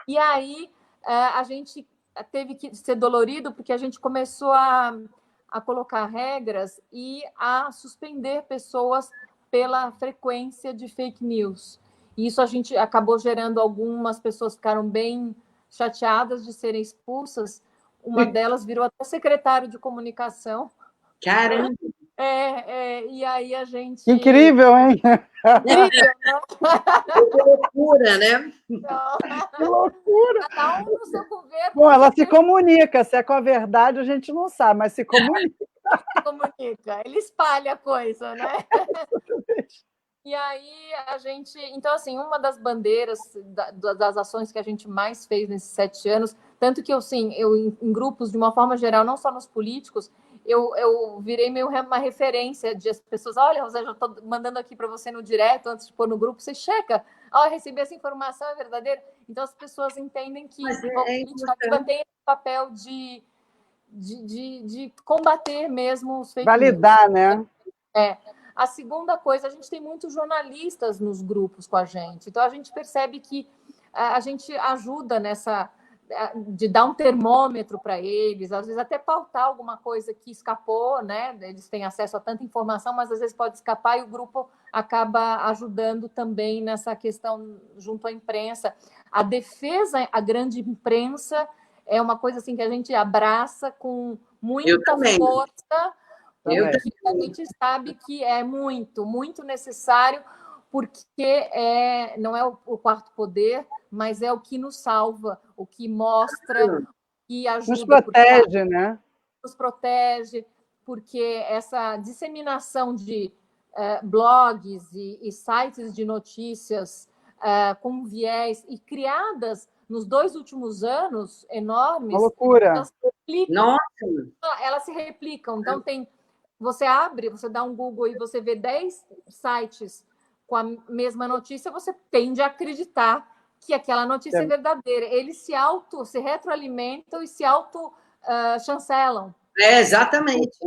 E aí a gente teve que ser dolorido porque a gente começou a colocar regras e a suspender pessoas pela frequência de fake news. E isso a gente acabou gerando, algumas pessoas ficaram bem chateadas de serem expulsas. Uma delas virou até secretário de comunicação. Caramba! E aí a gente... Incrível, hein? Incrível, né? Que loucura, né? Que loucura! Cada um no seu governo. Bom, ela se comunica, se é com a verdade a gente não sabe, mas se comunica. Ele espalha a coisa, né? E aí a gente... Então, assim, uma das bandeiras das ações que a gente mais fez nesses 7 anos, tanto que eu em grupos, de uma forma geral, não só nos políticos, eu virei meio uma referência de as pessoas, olha, Rosângela, eu estou mandando aqui para você no direto, antes de pôr no grupo, você checa, recebi essa informação, é verdadeira? Então, as pessoas entendem que a política tem esse papel de combater mesmo os fake news. Validar, né? A segunda coisa, a gente tem muitos jornalistas nos grupos com a gente, então a gente percebe que a gente ajuda de dar um termômetro para eles, às vezes até pautar alguma coisa que escapou, né? Eles têm acesso a tanta informação, mas às vezes pode escapar e o grupo acaba ajudando também nessa questão junto à imprensa. A defesa à grande imprensa é uma coisa assim que a gente abraça com muita força, porque a gente sabe que é muito, muito necessário, porque não é o quarto poder, mas é o que nos salva, o que mostra, que ajuda. Nos protege, né? Nos protege, porque essa disseminação de blogs e sites de notícias com viés e criadas nos 2 últimos anos, enormes... Uma loucura. Elas se replicam. Então, você dá um Google e você vê 10 sites com a mesma notícia, você tende a acreditar que aquela notícia é verdadeira. Eles se retroalimentam e se auto-chancelam. Exatamente.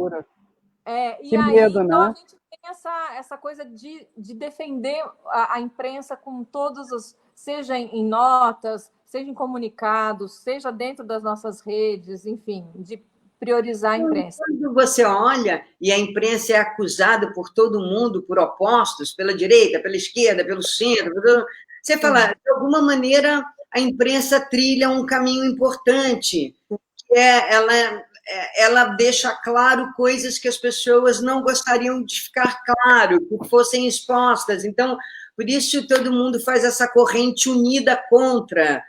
E aí, medo, então, né? A gente tem essa coisa de defender a imprensa com todos os... Seja em notas, seja em comunicados, seja dentro das nossas redes, enfim, de priorizar a imprensa. Quando você olha e a imprensa é acusada por todo mundo, por opostos, pela direita, pela esquerda, pelo centro, você fala, de alguma maneira, a imprensa trilha um caminho importante, que ela deixa claro coisas que as pessoas não gostariam de ficar claro, que fossem expostas. Então, por isso todo mundo faz essa corrente unida contra.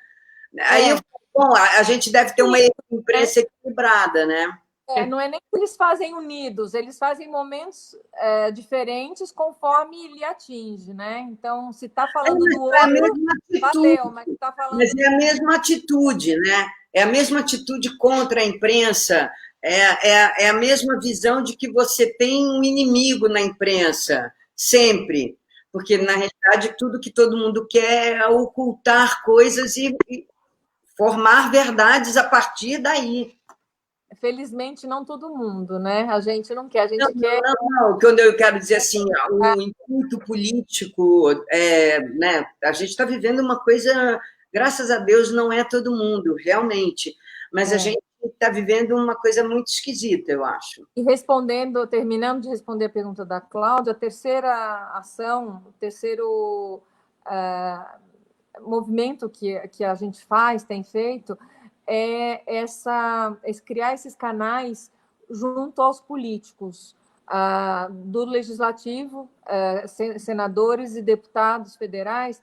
Aí, bom, a gente deve ter uma imprensa equilibrada, né? Não é nem que eles fazem unidos, eles fazem momentos diferentes conforme lhe atinge, né? Então, se está falando do outro, valeu, mas está falando... Mas é a mesma atitude, né? É a mesma atitude contra a imprensa, é a mesma visão de que você tem um inimigo na imprensa, sempre. Porque, na realidade, tudo que todo mundo quer é ocultar coisas e formar verdades a partir daí. Felizmente, não todo mundo, né? A gente não quer, a gente quer... Não. Quando eu quero dizer assim, o intuito político, né? A gente está vivendo uma coisa, graças a Deus, não é todo mundo, realmente, mas a gente está vivendo uma coisa muito esquisita, eu acho. E terminando de responder a pergunta da Cláudia, a terceira ação, o terceiro movimento que a gente tem feito, é criar esses canais junto aos políticos, do legislativo, senadores e deputados federais,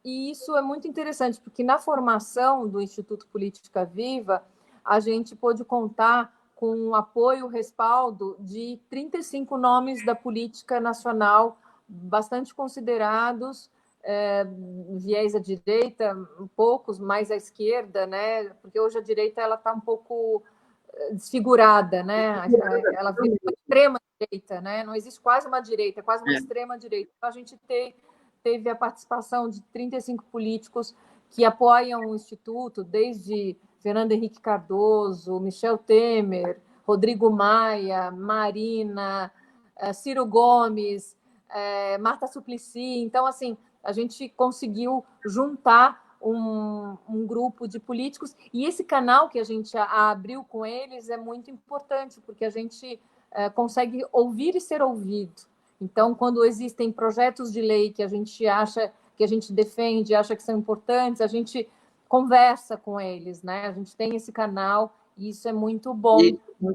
e isso é muito interessante, porque na formação do Instituto Política Viva, a gente pôde contar com o apoio, o respaldo de 35 nomes da política nacional, bastante considerados, viés à direita, poucos mais à esquerda, né? Porque hoje a direita está um pouco desfigurada, né? Ela vira uma extrema direita, né? Não existe quase uma direita, quase uma extrema direita. Então, a gente teve a participação de 35 políticos que apoiam o Instituto, desde Fernando Henrique Cardoso, Michel Temer, Rodrigo Maia, Marina, Ciro Gomes, Marta Suplicy. Então, assim, a gente conseguiu juntar um grupo de políticos, e esse canal que a gente abriu com eles é muito importante, porque a gente consegue ouvir e ser ouvido. Então, quando existem projetos de lei que a gente acha, que a gente defende, acha que são importantes, a gente conversa com eles, né? A gente tem esse canal e isso é muito bom,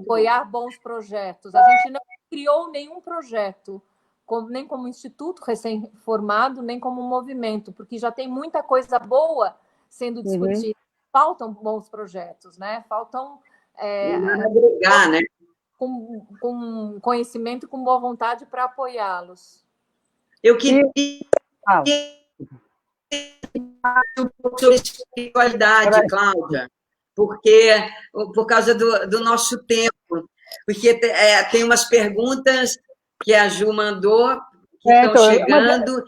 apoiar bons projetos. A gente não criou nenhum projeto, nem como instituto recém-formado, nem como movimento, porque já tem muita coisa boa sendo discutida. Faltam bons projetos, né? Faltam... agregar, né? Com conhecimento e com boa vontade para apoiá-los. Eu queria um pouco sobre espiritualidade, Cláudia, porque por causa do nosso tempo, porque tem umas perguntas que a Ju mandou, que estão chegando,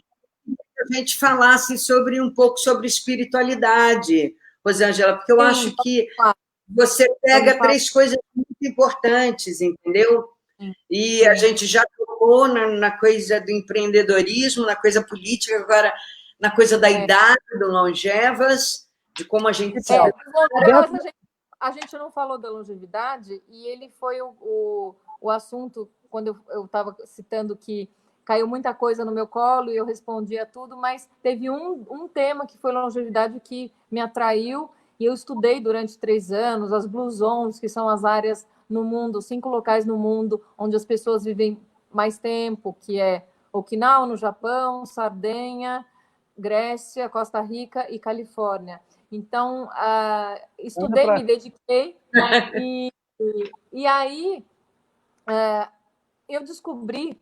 que a gente falasse um pouco sobre espiritualidade, Rosângela, porque eu acho que você pega 3 coisas muito importantes, entendeu? E a gente já tocou na coisa do empreendedorismo, na coisa política, agora na coisa da idade, do longevas, de como a gente... A gente não falou da longevidade, e ele foi o assunto, quando eu estava citando que caiu muita coisa no meu colo e eu respondia tudo, mas teve um tema que foi longevidade que me atraiu, e eu estudei durante 3 anos as Blue Zones, que são as áreas no mundo, 5 locais no mundo, onde as pessoas vivem mais tempo, que é Okinawa, no Japão, Sardenha, Grécia, Costa Rica e Califórnia. Então, estudei, me dediquei, e aí eu descobri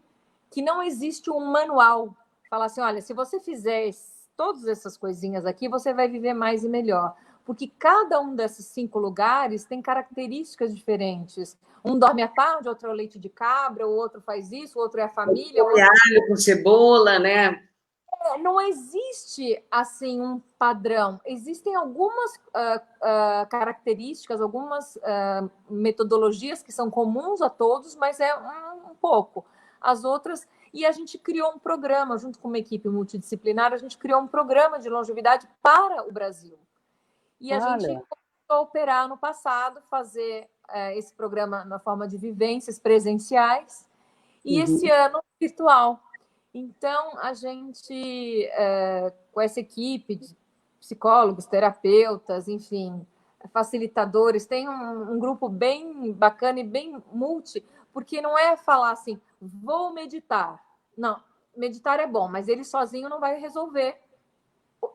que não existe um manual. Falar assim, olha, se você fizer todas essas coisinhas aqui, você vai viver mais e melhor. Porque cada um desses 5 lugares tem características diferentes. Um dorme à tarde, outro é o leite de cabra, o outro faz isso, o outro é a família. Alho com cebola, né? Não existe, assim, um padrão. Existem algumas características, algumas metodologias que são comuns a todos, mas é um pouco. As outras... E a gente criou um programa, junto com uma equipe multidisciplinar, a gente criou um programa de longevidade para o Brasil. E a gente a operar no passado, fazer esse programa na forma de vivências presenciais e esse ano virtual. Então, a gente, com essa equipe de psicólogos, terapeutas, enfim, facilitadores, tem um grupo bem bacana e bem multi, porque não é falar assim, vou meditar. Não, meditar é bom, mas ele sozinho não vai resolver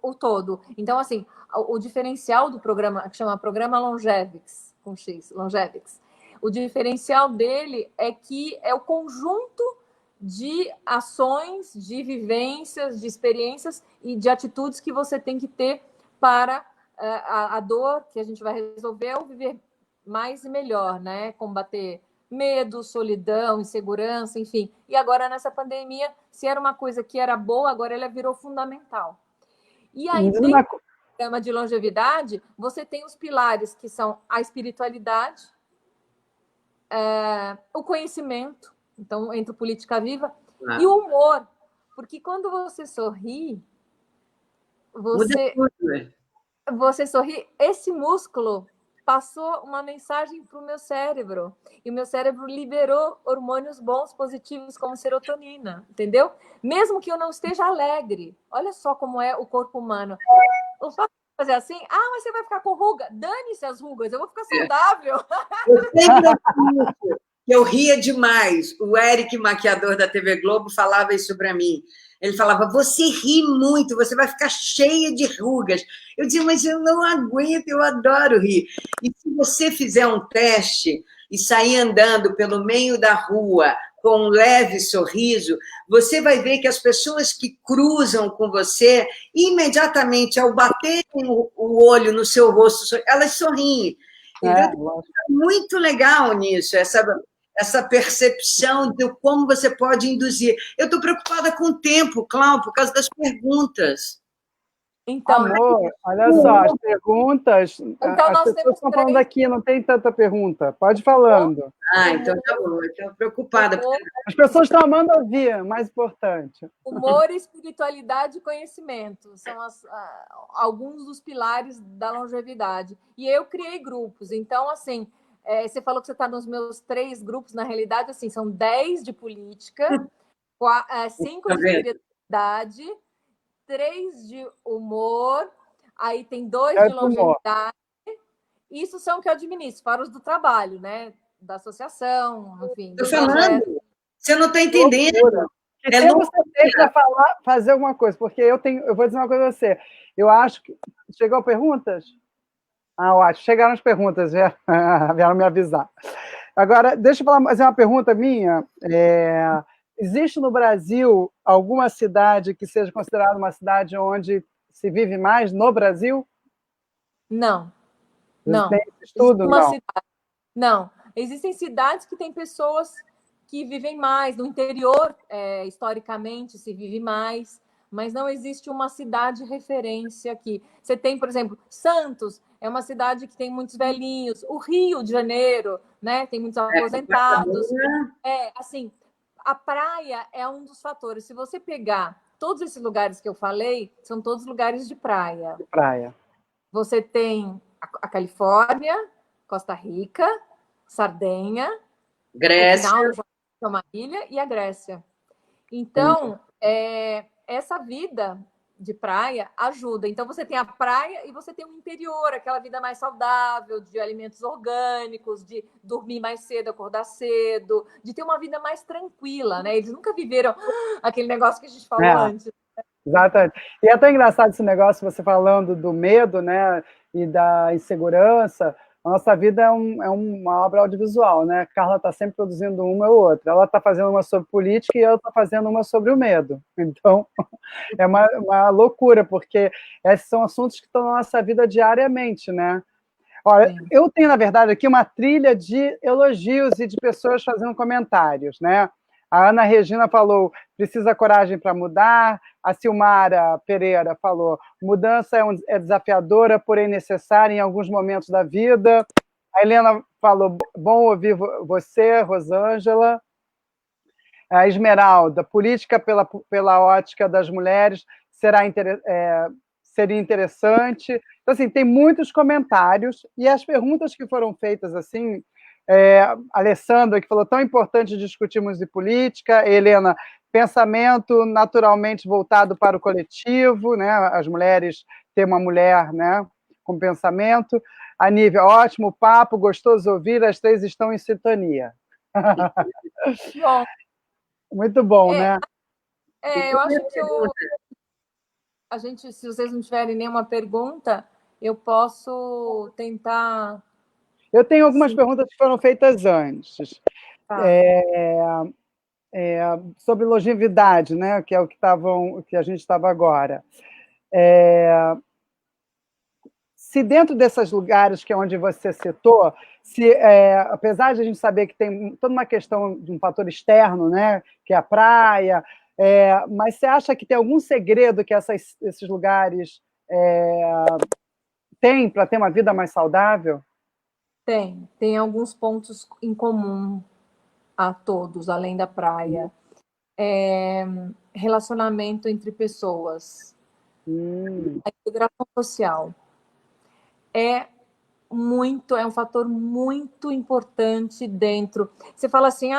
o todo. Então, assim, o diferencial do programa, que chama Programa Longevix, com X, Longevix, o diferencial dele é que é o conjunto de ações, de vivências, de experiências e de atitudes que você tem que ter para a dor que a gente vai resolver ou viver mais e melhor, né? Combater medo, solidão, insegurança, enfim. E agora, nessa pandemia, se era uma coisa que era boa, agora ela virou fundamental. E aí, dentro do programa de longevidade, você tem os pilares que são a espiritualidade, o conhecimento, então entra o Política Viva, e o humor, porque quando você sorri, você sorri, esse músculo passou uma mensagem para o meu cérebro, e o meu cérebro liberou hormônios bons, positivos, como serotonina, entendeu? Mesmo que eu não esteja alegre, olha só como é o corpo humano. O fato de fazer assim, mas você vai ficar com ruga? Dane-se as rugas, eu vou ficar saudável. Eu sempre eu ria demais. O Eric, maquiador da TV Globo, falava isso para mim. Ele falava, você ri muito, você vai ficar cheia de rugas. Eu dizia, mas eu não aguento, eu adoro rir. E se você fizer um teste e sair andando pelo meio da rua com um leve sorriso, você vai ver que as pessoas que cruzam com você, imediatamente, ao baterem o olho no seu rosto, elas sorriem. Então, é muito legal nisso, essa percepção de como você pode induzir. Eu estou preocupada com o tempo, Cláudio, por causa das perguntas. Então, amor, olha só, as perguntas... Então, as pessoas estão falando aqui, não tem tanta pergunta. Pode ir falando. Então tá bom, eu estou preocupada. As pessoas estão amando ouvir, mais importante. Humor, espiritualidade e conhecimento são alguns dos pilares da longevidade. E eu criei grupos. Então, assim, você falou que você está nos meus 3 grupos, na realidade, assim, são 10 de política, 5 de espiritualidade, 3 de humor, aí tem 2 de longevidade. Isso são que eu administro, para os do trabalho, né? Da associação, enfim. Estou falando, você não está entendendo. Você tem para fazer alguma coisa, porque eu vou dizer uma coisa a você. Eu acho que... Chegou perguntas? Ótimo. Chegaram as perguntas, vieram me avisar. Agora, deixa eu fazer uma pergunta minha. Existe no Brasil alguma cidade que seja considerada uma cidade onde se vive mais no Brasil? Não. Tem estudo? Não. Existem cidades que têm pessoas que vivem mais. No interior, historicamente, se vive mais, mas não existe uma cidade referência aqui. Você tem, por exemplo, Santos, é uma cidade que tem muitos velhinhos. O Rio de Janeiro, né, tem muitos aposentados. Assim, a praia é um dos fatores. Se você pegar todos esses lugares que eu falei, são todos lugares de praia. Você tem a Califórnia, Costa Rica, Sardenha, Grécia, é uma ilha, e a Grécia. Então, essa vida de praia ajuda. Então, você tem a praia e você tem o interior, aquela vida mais saudável, de alimentos orgânicos, de dormir mais cedo, acordar cedo, de ter uma vida mais tranquila, né? Eles nunca viveram aquele negócio que a gente falou antes. Exatamente. E é tão engraçado esse negócio, você falando do medo, né, e da insegurança. A nossa vida é uma obra audiovisual, né? A Carla está sempre produzindo uma ou outra. Ela está fazendo uma sobre política e eu estou fazendo uma sobre o medo. Então, é uma loucura, porque esses são assuntos que estão na nossa vida diariamente, né? Olha, eu tenho, na verdade, aqui uma trilha de elogios e de pessoas fazendo comentários, né? A Ana Regina falou, precisa coragem para mudar. A Silmara Pereira falou, mudança é desafiadora, porém necessária em alguns momentos da vida. A Helena falou, bom ouvir você, Rosângela. A Esmeralda, política pela ótica das mulheres seria interessante. Então, assim, tem muitos comentários, e as perguntas que foram feitas, assim, Alessandra, que falou, tão importante discutirmos de política, Helena, pensamento naturalmente voltado para o coletivo, né? As mulheres, ter uma mulher, né, com pensamento. A Nívia, ótimo papo, gostoso ouvir, as três estão em sintonia. Bom, muito bom, né? Eu acho que a gente, se vocês não tiverem nenhuma pergunta, eu posso tentar... Eu tenho algumas perguntas que foram feitas antes. Tá. Sobre longevidade, né? Que é o que a gente estava agora. Se dentro desses lugares que é onde você citou, apesar de a gente saber que tem toda uma questão de um fator externo, né? Que é a praia, mas você acha que tem algum segredo que esses lugares têm para ter uma vida mais saudável? Tem alguns pontos em comum a todos, além da praia. Relacionamento entre pessoas. A integração social é um fator muito importante dentro. Você fala assim,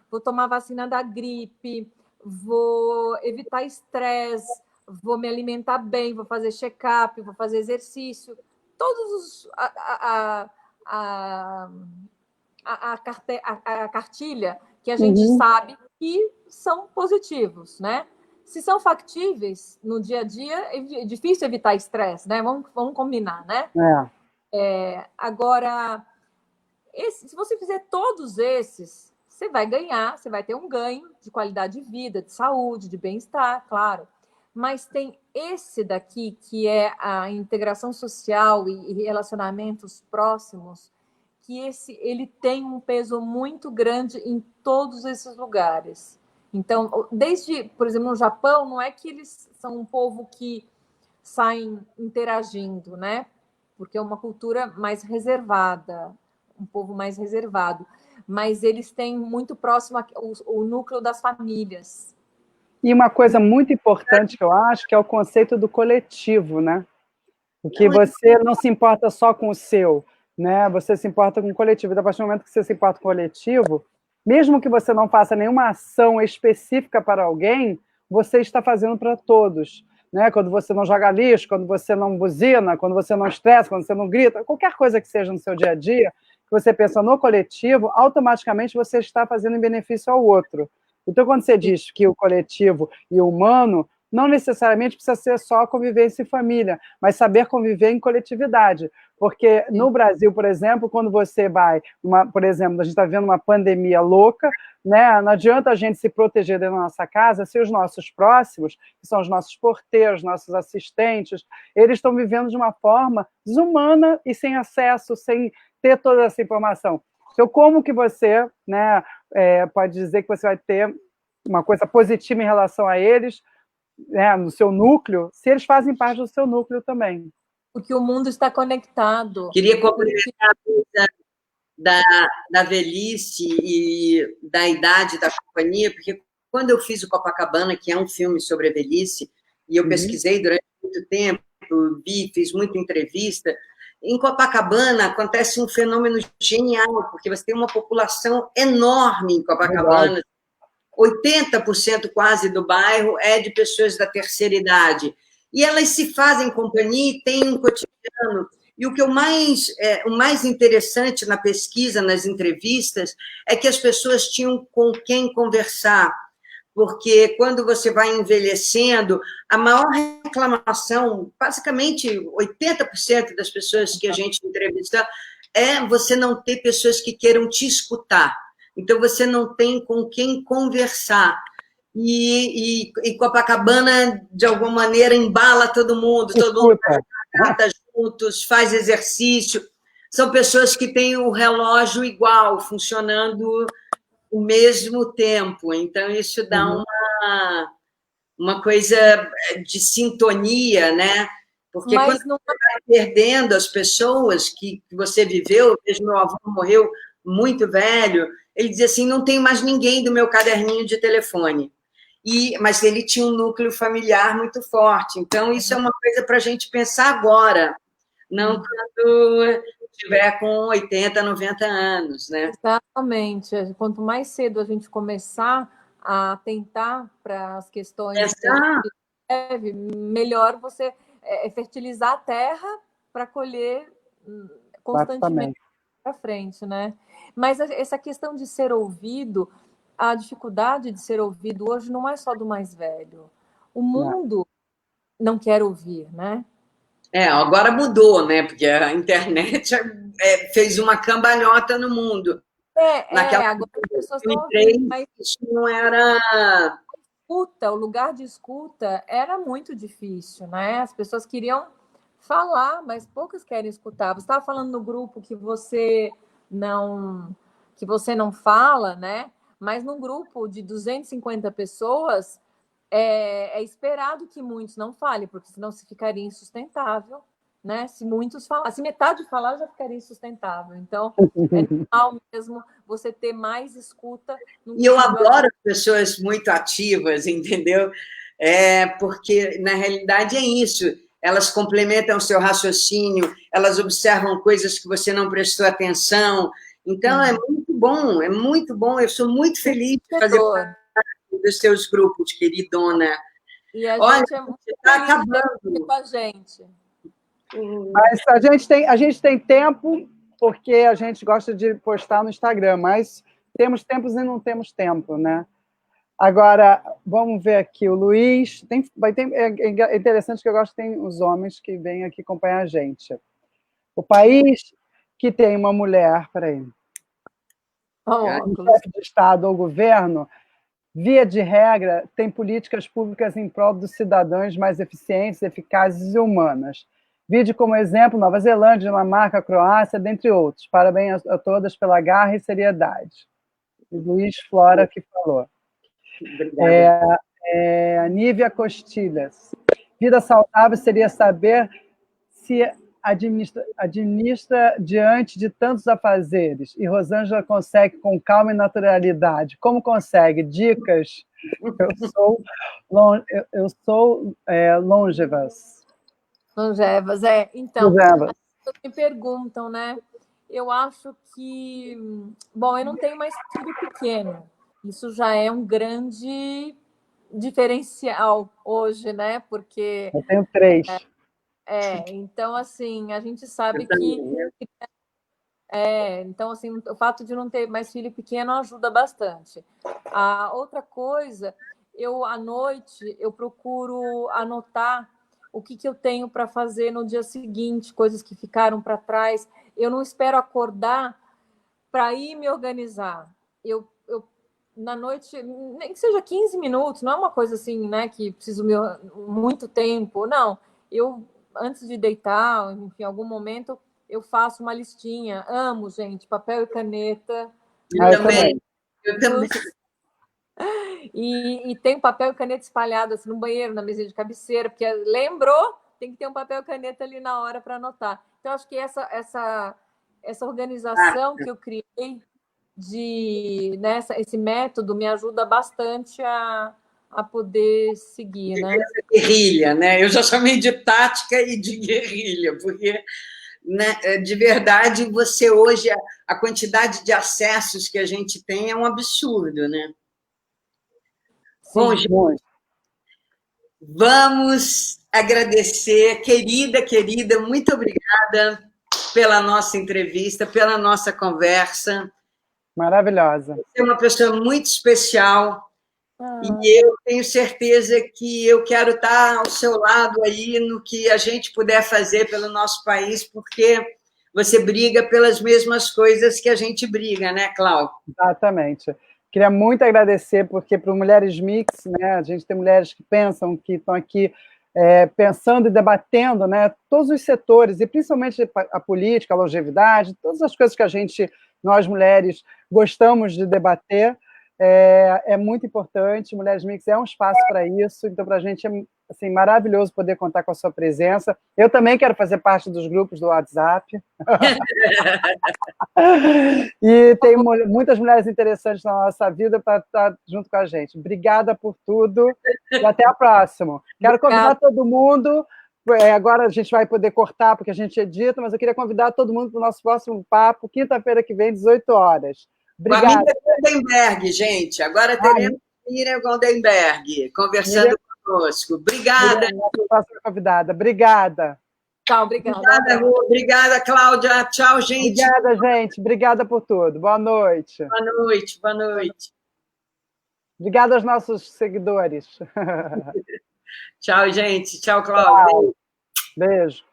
vou tomar vacina da gripe, vou evitar estresse, vou me alimentar bem, vou fazer check-up, vou fazer exercício. Todos a cartilha que a gente sabe que são positivos, né? Se são factíveis no dia a dia, é difícil evitar estresse, né? Vamos combinar, né? Agora, se você fizer todos esses, você vai ganhar, você vai ter um ganho de qualidade de vida, de saúde, de bem-estar, claro. Mas tem esse daqui, que é a integração social e relacionamentos próximos, que ele tem um peso muito grande em todos esses lugares. Então, por exemplo, no Japão, não é que eles são um povo que saem interagindo, né? Porque é uma cultura mais reservada, um povo mais reservado. Mas eles têm muito próximo o núcleo das famílias. E uma coisa muito importante que eu acho que é o conceito do coletivo, né? Porque você não se importa só com o seu, né? Você se importa com o coletivo. E a partir do momento que você se importa com o coletivo, mesmo que você não faça nenhuma ação específica para alguém, você está fazendo para todos. Né? Quando você não joga lixo, quando você não buzina, quando você não estressa, quando você não grita, qualquer coisa que seja no seu dia a dia, que você pensa no coletivo, automaticamente você está fazendo em benefício ao outro. Então, quando você diz que o coletivo e o humano não necessariamente precisa ser só convivência em família, mas saber conviver em coletividade. Porque no Brasil, por exemplo, quando você vai, por exemplo, a gente está vendo uma pandemia louca, né? Não adianta a gente se proteger dentro da nossa casa se os nossos próximos, que são os nossos porteiros, nossos assistentes, eles estão vivendo de uma forma desumana e sem acesso, sem ter toda essa informação. Então, como que você, né, pode dizer que você vai ter uma coisa positiva em relação a eles, né, no seu núcleo, se eles fazem parte do seu núcleo também? Porque o mundo está conectado. Queria complementar da velhice e da idade da companhia, porque quando eu fiz o Copacabana, que é um filme sobre a velhice, e eu pesquisei durante muito tempo, fiz muita entrevista, em Copacabana acontece um fenômeno genial, porque você tem uma população enorme em Copacabana, 80% quase do bairro é de pessoas da terceira idade, e elas se fazem companhia e têm um cotidiano. E o mais interessante na pesquisa, nas entrevistas, é que as pessoas tinham com quem conversar, porque quando você vai envelhecendo, a maior reclamação, basicamente 80% das pessoas que a gente entrevista, é você não ter pessoas que queiram te escutar. Então, você não tem com quem conversar. E Copacabana, de alguma maneira, embala todo mundo canta juntos, faz exercício. São pessoas que têm o relógio igual, funcionando ao mesmo tempo. Então, isso dá uma coisa de sintonia, né? Porque quando você vai perdendo as pessoas que você viveu, vejo meu avô morreu muito velho, ele dizia assim, não tem mais ninguém do meu caderninho de telefone. mas ele tinha um núcleo familiar muito forte. Então, isso é uma coisa para a gente pensar agora, não quando estiver com 80, 90 anos, né? Exatamente. Quanto mais cedo a gente começar a atentar para as questões que a gente deve, melhor você fertilizar a terra para colher constantemente para frente, né? Mas essa questão de ser ouvido, a dificuldade de ser ouvido hoje não é só do mais velho. O mundo não quer ouvir, né? Agora mudou, né? Porque a internet fez uma cambalhota no mundo. Naquela agora as pessoas estão ouvindo, mas isso não era... O lugar de escuta era muito difícil, né? As pessoas queriam falar, mas poucas querem escutar. Você estava falando no grupo que você não fala, né? Mas num grupo de 250 pessoas, é esperado que muitos não falem, porque senão se ficaria insustentável, né? Se muitos falar, se metade falar, já ficaria insustentável. Então, é normal mesmo você ter mais escuta. E eu adoro pessoas muito ativas, entendeu? Porque, na realidade, é isso. Elas complementam o seu raciocínio, elas observam coisas que você não prestou atenção. Então, é muito bom, é muito bom. Eu sou muito feliz de fazer parte dos seus grupos, queridona. E a gente é muito está acabando com a gente. Mas a gente tem tempo, porque a gente gosta de postar no Instagram, mas temos tempos e não temos tempo, né? Agora, vamos ver aqui, o Luiz... é interessante que eu gosto que tem os homens que vêm aqui acompanhar a gente. O país que tem uma mulher, peraí, chefe de Estado ou governo, via de regra, tem políticas públicas em prol dos cidadãos mais eficientes, eficazes e humanas. Vide como exemplo Nova Zelândia, Dinamarca, Croácia, dentre outros. Parabéns a todas pela garra e seriedade. Luiz Flora que falou. Nívia Costilhas. Vida saudável seria saber se administra diante de tantos afazeres. E Rosângela consegue com calma e naturalidade. Como consegue? Dicas? Eu sou longevas. Longevas, então, longevas. As pessoas me perguntam, né? Eu acho que... Bom, eu não tenho mais filho pequeno. Isso já é um grande diferencial hoje, né? Porque... Eu tenho 3. Então, assim, a gente sabe que... então, assim, o fato de não ter mais filho pequeno ajuda bastante. A outra coisa, à noite, eu procuro anotar o que eu tenho para fazer no dia seguinte, coisas que ficaram para trás. Eu não espero acordar para ir me organizar. Eu, na noite, nem que seja 15 minutos, não é uma coisa assim, né, que preciso muito tempo, não. Eu, antes de deitar, enfim, em algum momento, eu faço uma listinha. Amo, gente, papel e caneta. Eu também. E tem papel e caneta espalhado assim, no banheiro, na mesa de cabeceira, porque lembrou, tem que ter um papel e caneta ali na hora para anotar. Então, acho que essa organização que eu criei, esse método, me ajuda bastante a poder seguir, né? Guerrilha, né? Eu já chamei de tática e de guerrilha, porque... Né? De verdade, você hoje, a quantidade de acessos que a gente tem é um absurdo, né? Sim. Bom, gente, vamos agradecer, querida, muito obrigada pela nossa entrevista, pela nossa conversa. Maravilhosa. Você é uma pessoa muito especial. E eu tenho certeza que eu quero estar ao seu lado aí no que a gente puder fazer pelo nosso país, porque você briga pelas mesmas coisas que a gente briga, né, Cláudia? Exatamente. Queria muito agradecer, porque para o Mulheres Mix, né, a gente tem mulheres que pensam, que estão aqui pensando e debatendo, né, todos os setores, e principalmente a política, a longevidade, todas as coisas que nós mulheres, gostamos de debater. É muito importante, Mulheres Mix é um espaço para isso, então para a gente assim, maravilhoso poder contar com a sua presença. Eu também quero fazer parte dos grupos do WhatsApp. E tem muitas mulheres interessantes na nossa vida para estar junto com a gente. Obrigada por tudo e até a próxima. Quero convidar todo mundo. Agora a gente vai poder cortar, porque a gente edita, mas eu queria convidar todo mundo para o nosso próximo papo, quinta-feira que vem, 18 horas. Obrigada. Com a Miriam Goldenberg, gente. Agora teremos Miriam Goldenberg conversando conosco. Obrigada. Próxima convidada. Obrigada. Tchau, obrigada. Obrigada, Ru. Obrigada, Cláudia. Tchau, gente. Obrigada, gente. Obrigada por tudo. Boa noite. Boa noite, boa noite. Obrigada aos nossos seguidores. Tchau, gente. Tchau, Cláudia. Beijo.